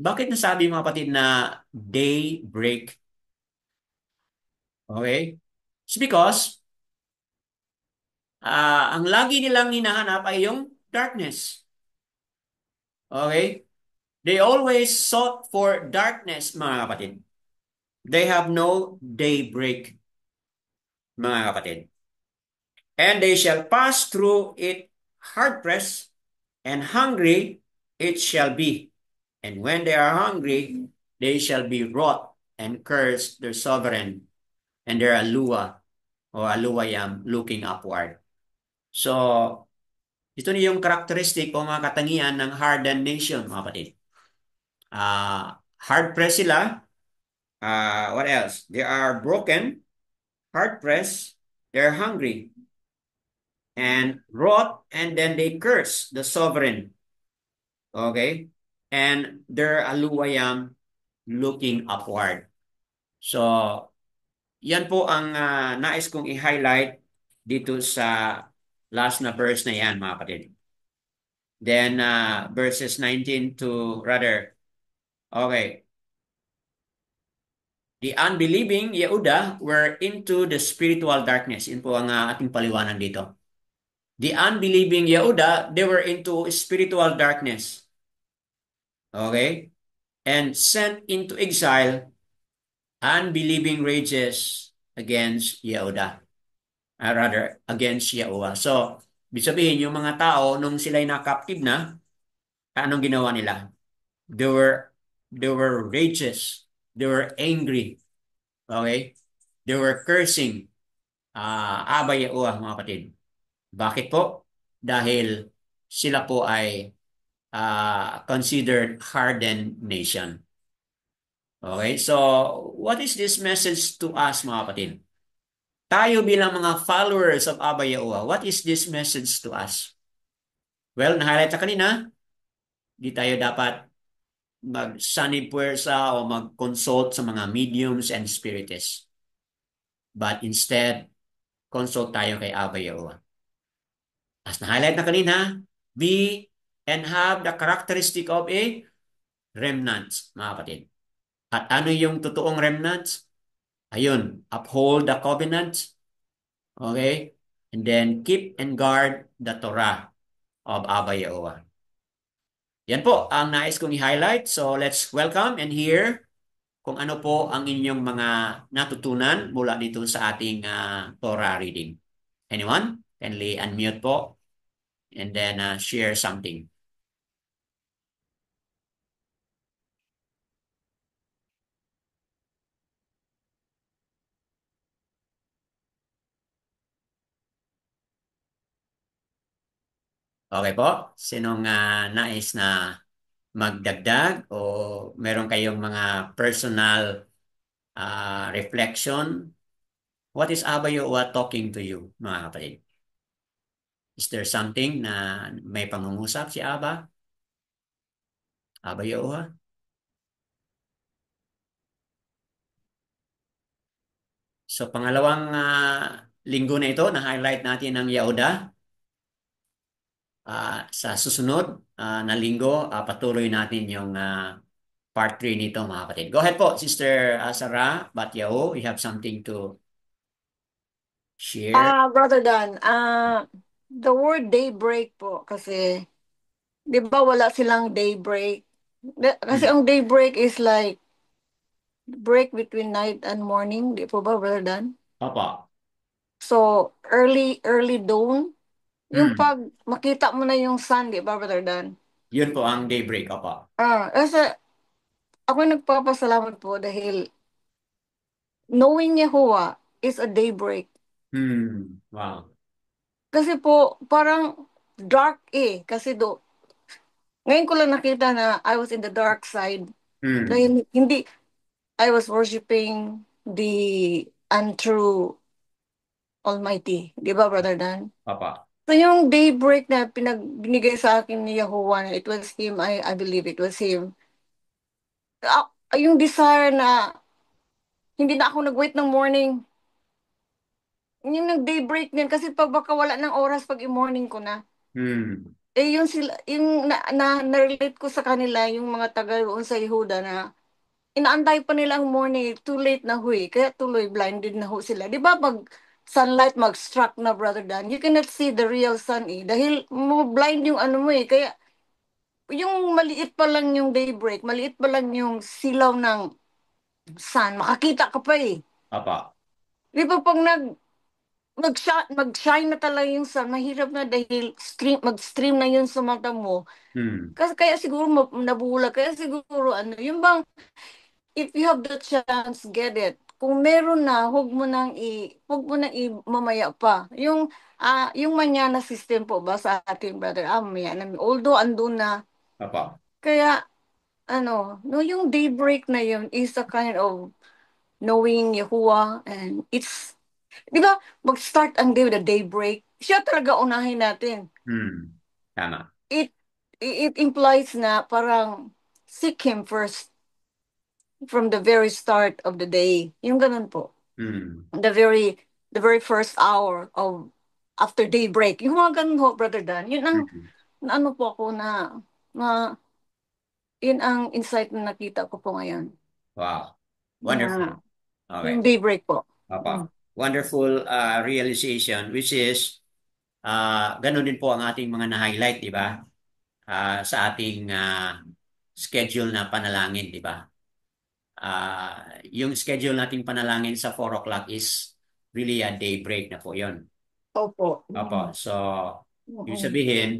Bakit nasabi mga kapatid na daybreak? Okay? It's because ang lagi nilang hinahanap ay yung darkness. Okay? They always sought for darkness, mga kapatid. They have no daybreak, mga kapatid. And they shall pass through it hard pressed, and hungry it shall be. And when they are hungry, they shall be wroth and curse their sovereign and their alua or aluwayam looking upward. So, ito na yung characteristic o mga katangian ng hardened nation, mga kapatid. Hard pressed sila. What else? They are broken, hard pressed, they're hungry, and wroth, and then they curse the sovereign. Okay? And they're aluwayam looking upward. So, yan po ang nais kong i-highlight dito sa last na verse na yan, mga kapatid. Then, verses 19 to, rather, okay. The unbelieving Yehuda were into the spiritual darkness. Yun po ang ating paliwanag dito. The unbelieving Yehuda, they were into spiritual darkness. Okay? And sent into exile, unbelieving rages against Yehuda. Rather, against Yahuwah. So, ibig sabihin, yung mga tao, nung sila'y na-captive na, anong ginawa nila? They were They were rages. They were angry. Okay? They were cursing. Aba Yahuwah, mga kapatid. Bakit po? Dahil sila po ay considered hardened nation. Okay? So, what is this message to us, mga kapatid? Tayo bilang mga followers of Abba Yahuwah, what is this message to us? Well, na-highlight na kanina, di tayo dapat mag-sanib puwersa o mag-consult sa mga mediums and spiritists. But instead, consult tayo kay Abba Yahuwah. As na-highlight na kanina, be and have the characteristic of a remnant, mga kapatid. At ano yung totoong remnant? Ayun, uphold the covenant, okay? And then keep and guard the Torah of Abba Yahuwah. Yan po ang nais kong i-highlight. So let's welcome and hear kung ano po ang inyong mga natutunan mula dito sa ating Torah reading. Anyone? Kindly unmute po and then share something. Okay po? Sinong nais na magdagdag o meron kayong mga personal reflection? What is Abba Yahuwah talking to you, mga kapatid? Is there something na may pangungusap si Abba? Abba Yahuwah? So pangalawang linggo na ito, na-highlight natin ang Yahuda. Sa susunod na linggo, patuloy natin yung part 3 nito, mga kapatid. Go ahead po, Sister Sarah Batyaw. You have something to share? Brother Dan, the word daybreak po kasi, di ba wala silang daybreak? Kasi Hmm. ang daybreak is like break between night and morning, di po ba, Brother Dan? Opo. So, early dawn, yung Hmm. pag makita mo na yung sun, di ba, Brother Dan? Yun po ang daybreak, opo. Kasi ako nagpapasalamat po dahil knowing Yahuwah is a daybreak. Wow. Kasi po, parang dark kasi ngayon ko lang nakita na I was in the dark side. Hmm. Dahil hindi, I was worshiping the untrue Almighty. Di ba, Brother Dan? Opo. So yung daybreak na binigay sa akin ni Yahuwah, it was Him, I believe it was Him. Yung desire na hindi na ako nag-wait ng morning. Yung nag-daybreak din kasi pag baka wala ng oras pag i-morning ko na. Hmm. Yung sila, yung na-relate ko sa kanila, yung mga taga roon sa Yehuda na inaantay pa nila ang morning, too late na huy, kaya tuloy blinded na ho sila. Di ba pag sunlight mag-struck na, Brother Dan, you cannot see the real sun dahil mo blind yung ano mo kaya yung maliit pa lang yung daybreak, maliit pa lang yung silaw ng sun, makakita ka pa Opo. Di ba pag mag-shine na talaga yung sun, mahirap na dahil mag-stream na yun sa mata mo. Hmm. Kasi kaya siguro nabula, kaya siguro ano, yung bang if you have the chance, get it. Kung meron na, huwag mo nang mamaya pa. Yung manyana system po ba sa ating brother, mamaya na. Although andun na, Opo. kaya ano, no, yung daybreak na yun is a kind of knowing Yahuwah and di ba, mag-start ang day with a daybreak. Siya talaga unahin natin. Hmm. Tama. It it implies na parang seek Him first from the very start of the day. Yung ganun po. Hmm. The very first hour of after daybreak. Yung mga ganun ho, Brother Dan. Yun ang Hmm. na ano po ako na yun ang insight na nakita ko po ngayon. Wow. Na Wonderful. Okay. yung daybreak po. Mm. Opo. Wonderful realization, which is ganun din po ang ating mga na-highlight, di ba? Sa ating schedule na panalangin, di ba? Yung schedule nating panalangin sa 4 o'clock is really a daybreak na po yon. Opo. Opo. Mm. So, ibig Mm. sabihin,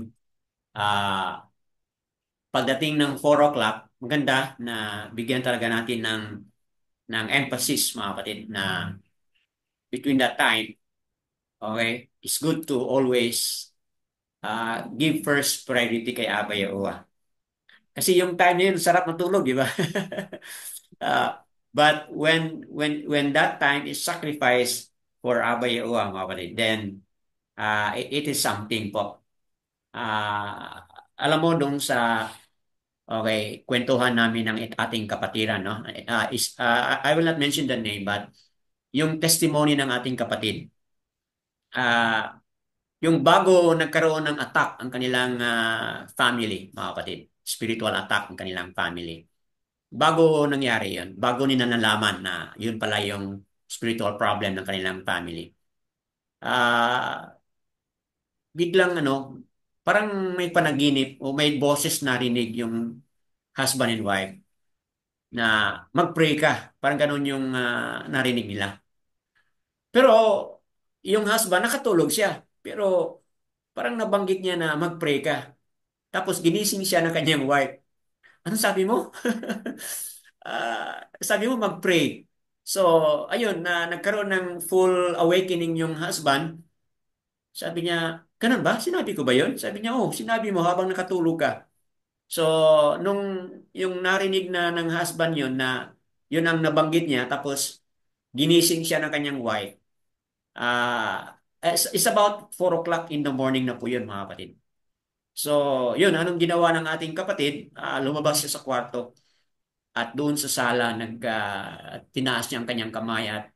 pagdating ng 4 o'clock, maganda na bigyan talaga natin ng emphasis, mga kapatid, na between that time, okay, it's good to always give first priority kay Aba Yahuwah. Kasi yung time na yun, sarap matulog, di ba? Uh, but when that time is sacrificed for Aba Yahuwah, mga kapatid, then it is something po. Alam mo dong sa okay, kwentuhan namin ng ating kapatiran, no? I will not mention the name, but yung testimony ng ating kapatid, ah, yung bago nagkaroon ng attack ang kanilang family, mga kapatid, spiritual attack ang kanilang family. Bago nangyari yun, bago nila nalaman na yun pala yung spiritual problem ng kanilang family. Biglang parang may panaginip o may boses narinig yung husband and wife na mag-pray ka. Parang ganun yung narinig nila. Pero yung husband nakatulog siya. Pero parang nabanggit niya na mag-pray ka. Tapos ginising siya ng kanyang wife. Ano sabi mo? Sabi mo mag-pray. So, ayun, na nagkaroon ng full awakening yung husband. Sabi niya, ganun ba? Sinabi ko ba yun? Sabi niya, oh, sinabi mo habang nakatulog ka. So, nung yung narinig na ng husband yun na yun ang nabanggit niya, tapos ginising siya ng kanyang wife, it's about 4 o'clock in the morning na po yun, mga kapatid. So, yun, anong ginawa ng ating kapatid? Lumabas siya sa kwarto at doon sa sala tinaas niya ang kanyang kamay at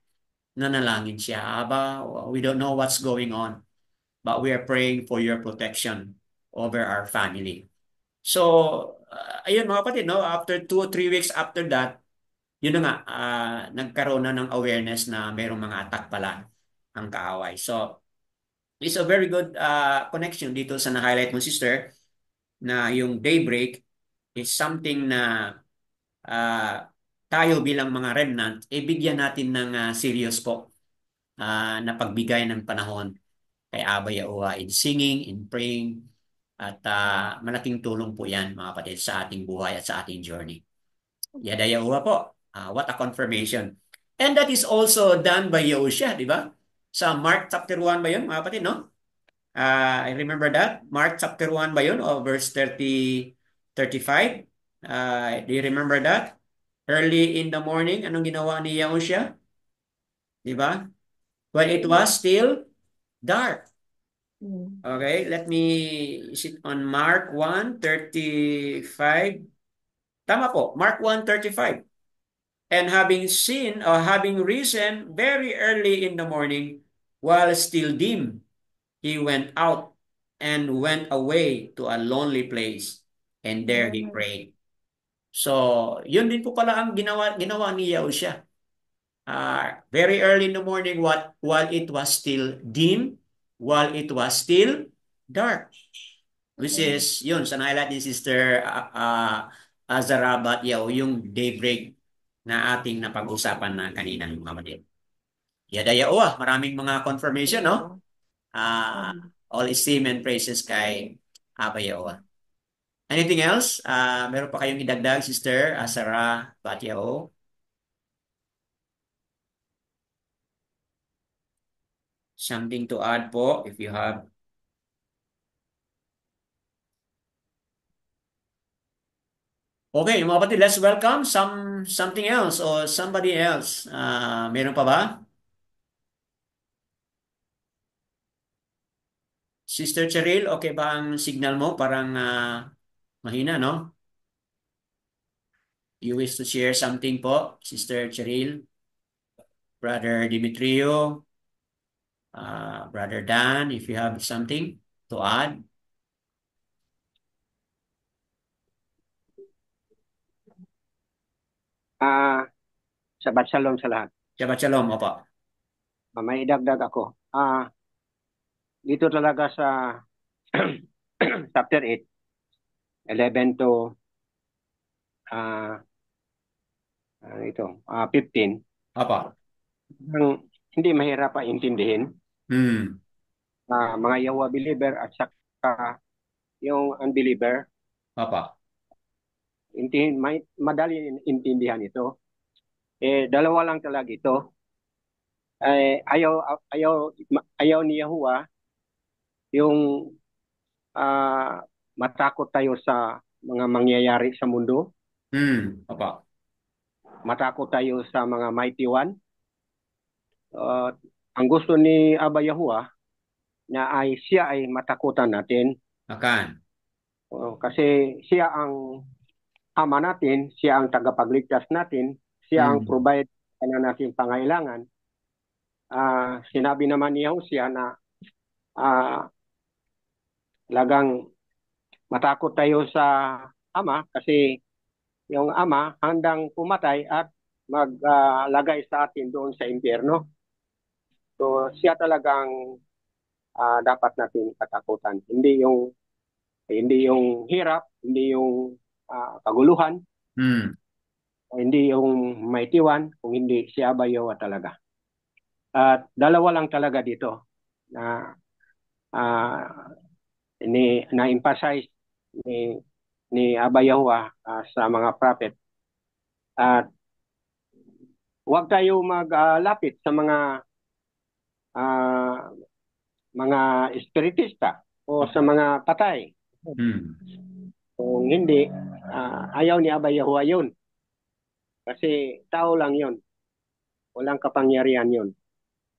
nanalangin siya. Aba, we don't know what's going on, but we are praying for your protection over our family. So, ayun mga kapatid, no? After 2 or 3 weeks after that, yun na nga, nagkaroon na ng awareness na mayroong mga attack pala ang kaaway. So, it's a very good connection dito sa na-highlight mo, sister, na yung daybreak is something na uh, tayo bilang mga remnant, bigyan natin ng serious po na pagbigay ng panahon kay Abba Yahuwah in singing, in praying, at malaking tulong po yan, mga kapatid, sa ating buhay at sa ating journey. Yada Yahuwah po. What a confirmation. And that is also done by Yahushua, di ba? Sa Mark chapter 1 ba yun, mga kapatid, no? I remember that. Mark chapter 1 ba yun? O verse 35? Do you remember that? Early in the morning, anong ginawa ni Yahushua? Di ba? When it was still dark. Okay, let me, is it on Mark 1:35? Tama po, Mark 1:35. And having risen very early in the morning, while still dim, he went out and went away to a lonely place, and there he prayed. So, yun din po pala ang ginawa ni Yahushua. Very early in the morning, while it was still dim, while it was still dark. Which is, yun, sa highlight ni Sister Azarabat Yaw, yung daybreak na ating napag-usapan na kanina, mga kapatid. Yada Yawa, maraming mga confirmation, no? All esteem and praises kay Aba Yawa. Anything else? Meron pa kayong idagdag, Sister Azara Batyao? Something to add po if you have. Okay, mga kapatid, let's welcome something else or somebody else. Meron pa ba? Sister Cheryl, okay ba ang signal mo? Parang mahina, no? You wish to share something po, Sister Cheryl? Brother Dimitrio, Brother Dan, if you have something to add. Shabbat Shalom sa lahat. Shabbat Shalom, opo. May idagdag ako. Dito talaga sa chapter 8, 11 to 15. Opo. Hindi mahirap intindihin. Mga Yahweh believer at saka yung unbeliever. Opo. madali intindihan ito. Dalawa lang talaga ito. Ayaw ni Yahuwah yung matakot tayo sa mga mangyayari sa mundo. Opo. Matakot tayo sa mga mighty one. Ang gusto ni Aba Yahuwah na siya ay matakutan natin. Akan. Kasi siya ang ama natin, siya ang tagapagligtas natin, siya ang provide na natin pangailangan. Sinabi naman ni Hosea na lagang matakot tayo sa ama kasi yung ama handang pumatay at maglagay sa atin doon sa impyerno. So siya talagang dapat natin katakutan. Hindi yung hirap, hindi yung kaguluhan, hindi yung maitiwan, kung hindi si Aba Yahuwah talaga. At dalawa lang talaga dito na na-emphasize ni Aba Yahuwah sa mga prophet. At huwag tayo maglapit sa mga espiritista o sa mga patay. Kung hindi, ayaw ni Aba Yahuwah yun. Kasi tao lang yun. Walang kapangyarihan yun.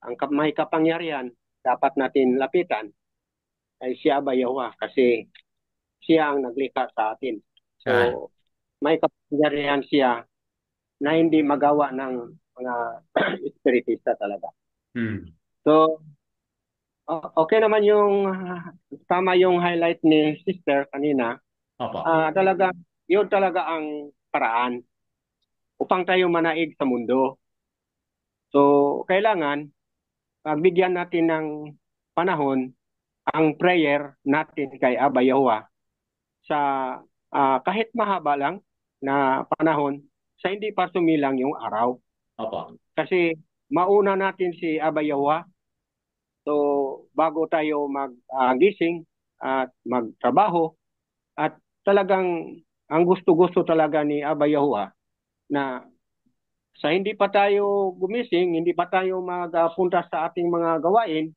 Ang may kapangyarihan, dapat natin lapitan ay si Aba Yahuwah kasi siya ang naglikha sa atin. So, may kapangyarihan siya na hindi magawa ng mga espiritista talaga. So, okay naman yung tama yung highlight ni Sister kanina. Yun talaga ang paraan upang tayo manaig sa mundo. So, kailangan pagbigyan natin ng panahon ang prayer natin kay Aba Yahuwah sa kahit mahaba lang na panahon sa hindi pa sumilang yung araw. Kasi mauna natin si Aba Yahuwah. So, bago tayo magising at magtrabaho at talagang ang gusto-gusto talaga ni Aba Yahuwah na sa hindi pa tayo gumising, hindi pa tayo magpunta sa ating mga gawain,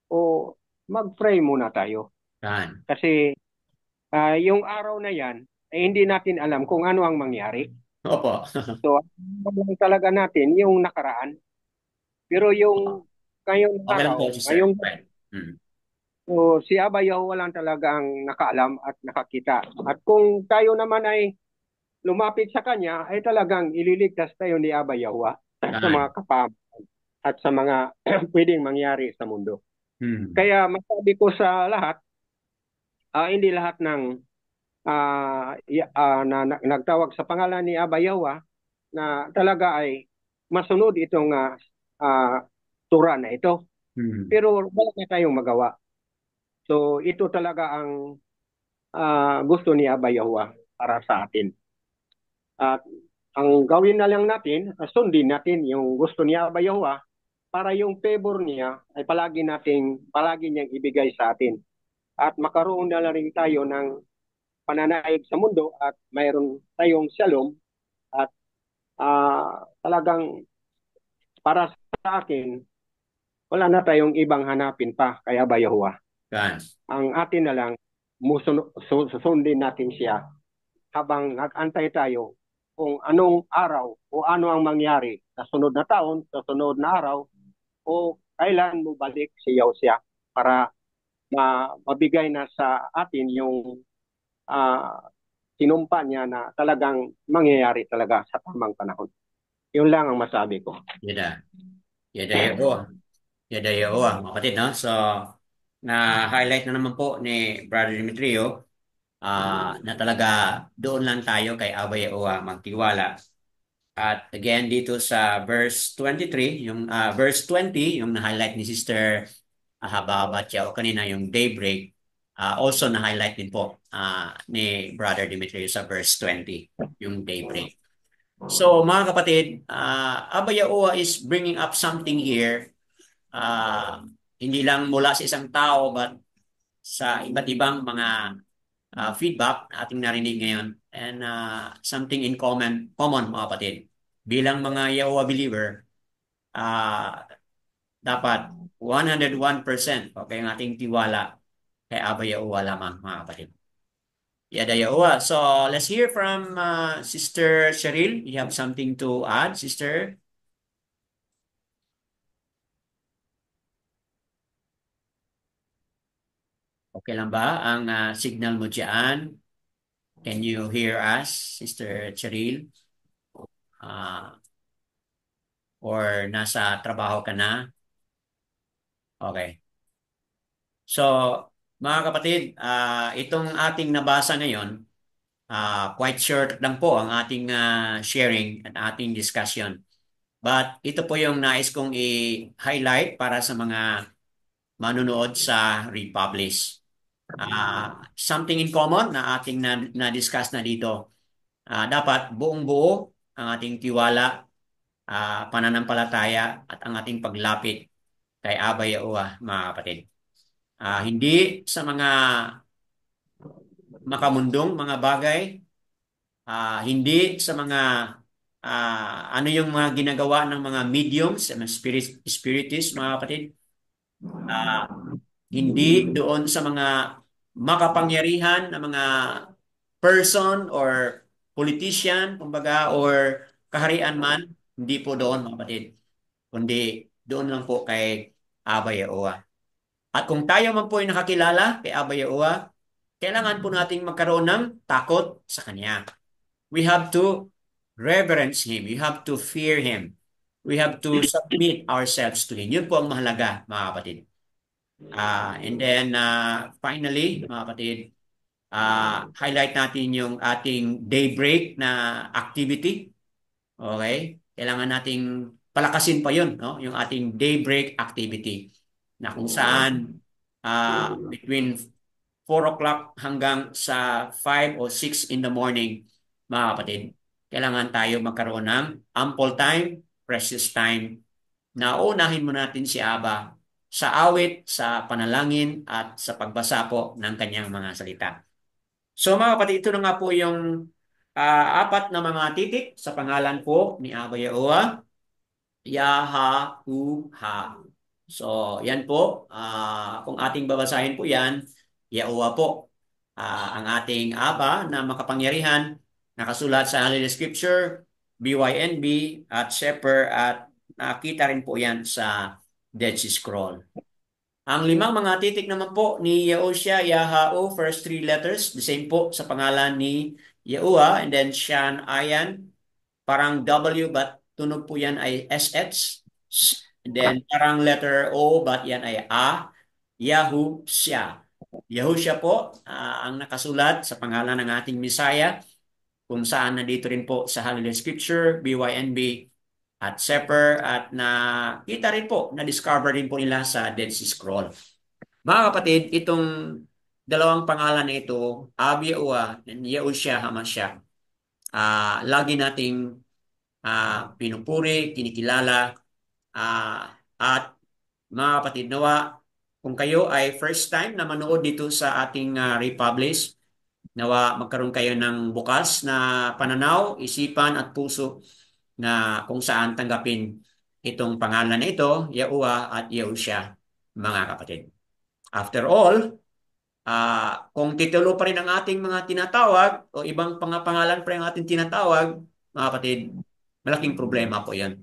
o mag-pray muna tayo. Kasi yung araw na yan, hindi natin alam kung ano ang mangyari. So, alam talaga natin yung nakaraan. Pero yung ngayong araw, so si Aba Yahuwah lang talaga ang nakaalam at nakakita. At kung tayo naman ay lumapit sa kanya, ay talagang ililigtas tayo ni Aba Yahuwah sa mga kapamakan at sa mga pwedeng mangyari sa mundo. Kaya masabi ko sa lahat, hindi lahat ng nagtawag sa pangalan ni Aba Yahuwah na talaga ay masunod itong tura na ito. Pero wala na tayong magawa. So ito talaga ang gusto ni Aba Yahuwah para sa atin. At ang gawin na lang natin, sundin natin yung gusto ni Aba Yahuwah para yung favor niya ay palagi niyang ibigay sa atin. At makaroon na rin tayo ng pananaig sa mundo at mayroon tayong shalom at talagang para sa akin, wala na tayong ibang hanapin pa kay Aba Yahuwah. Ang atin na lang, susundin natin siya habang nag-antay tayo kung anong araw o ano ang mangyari sa sunod na taon, sa sunod na araw, o kailan mo balik siya para mabigay na sa atin yung sinumpa niya na talagang mangyayari talaga sa tamang panahon. Yun lang ang masabi ko. Yada Yahuwah, mga kapatid, no? So, na-highlight na naman po ni Brother Demetrio na talaga doon lang tayo kay Aba Yahuwah magtiwala. At again, dito sa verse 23, yung verse 20, yung na-highlight ni Sister Hababatya o kanina yung daybreak, also na-highlight din po ni Brother Demetrio sa verse 20, yung daybreak. So mga kapatid, Aba Yahuwah is bringing up something here, hindi lang mula sa isang tao but sa iba't ibang mga feedback na ating narinig ngayon and something in common mga kapatid. Bilang mga Yahweh believer, dapat 101% okay ang ating tiwala kay Abba Yahuwah lamang mga kapatid. Yada Yahuwah. So let's hear from Sister Cheryl. You have something to add, Sister? Okay lang ba ang signal mo dyan? Can you hear us, Sister Cheryl? Or nasa trabaho ka na? Okay. So, mga kapatid, itong ating nabasa ngayon, quite short lang po ang ating sharing at ating discussion. But ito po yung nais kong i-highlight para sa mga manunood sa Republish. Something in common na ating na-discuss na dito. Dapat buong buo ang ating tiwala, pananampalataya at ang ating paglapit kay Abba Yahuwah, mga kapatid. Hindi sa mga makamundong mga bagay, hindi sa mga ano yung mga ginagawa ng mga mediums, mga spiritists, mga kapatid. Hindi doon sa mga makapangyarihan na mga person or politician, kumbaga, or kaharian man, hindi po doon, mga kapatid. Kundi doon lang po kay Abba Yahuwah. At kung tayo man po ay nakakilala kay Abba Yahuwah, kailangan po nating magkaroon ng takot sa Kanya. We have to reverence Him. We have to fear Him. We have to submit ourselves to Him. Yun po ang mahalaga, mga kapatid. And then, finally, mga kapatid, highlight natin yung ating daybreak na activity. Okay? Kailangan nating palakasin pa yun, no? Yung ating daybreak activity na kung saan between 4 o'clock hanggang sa 5 o 6 in the morning, mga kapatid, kailangan tayo magkaroon ng ample time, precious time, na unahin mo natin si Aba sa awit, sa panalangin, at sa pagbasa po ng kanyang mga salita. So mga kapatid, ito na nga po yung apat na mga titik sa pangalan po ni Aba Yahuwah, Yahahuha. So, yan po. Kung ating babasahin po yan, Yahuwah po. Ang ating Aba na makapangyarihan, nakasulat sa Holy Scripture, BYNB, at Shepherd, at nakita rin po yan sa Dead Sea Scroll. Ang limang mga titik naman po ni Yahushua, Yahao, first three letters, the same po sa pangalan ni Yahuwah, and then Shan, Ayan, parang W but tunog po yan ay SH. And then parang letter O but yan ay A. Yahushua. Yahushua po ang nakasulat sa pangalan ng ating Messiah kung saan nandito rin po sa Holy Scripture, BYNB at Seper at nakita rin po, na-discover rin po nila sa Dead Sea Scroll. Mga kapatid, itong dalawang pangalan na ito, Abi Yahuwah and Yahushua Hamashiach, lagi nating pinupuri, kinikilala, at mga kapatid, nawa kung kayo ay first time na manood dito sa ating Republish, nawa magkaroon kayo ng bukas na pananaw, isipan at puso na kung saan tanggapin itong pangalan na ito, Yahuwah at Yahushua, mga kapatid. After all, kung titulo pa rin ang ating mga tinatawag o ibang pangalan pa rin ang ating tinatawag, mga kapatid, malaking problema po yan.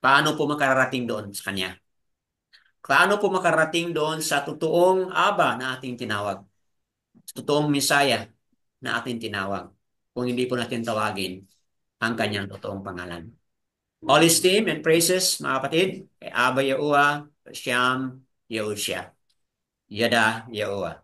Paano po makararating doon sa Kanya? Paano po makarating doon sa totoong Aba na ating tinawag? Sa totoong Messiah na ating tinawag? Kung hindi po natin tawagin ang Kanyang totoong pangalan. All esteem and praises, mga kapatid, kay Abba Yahuwah, Shem Yahushua. Yada Yahuwah.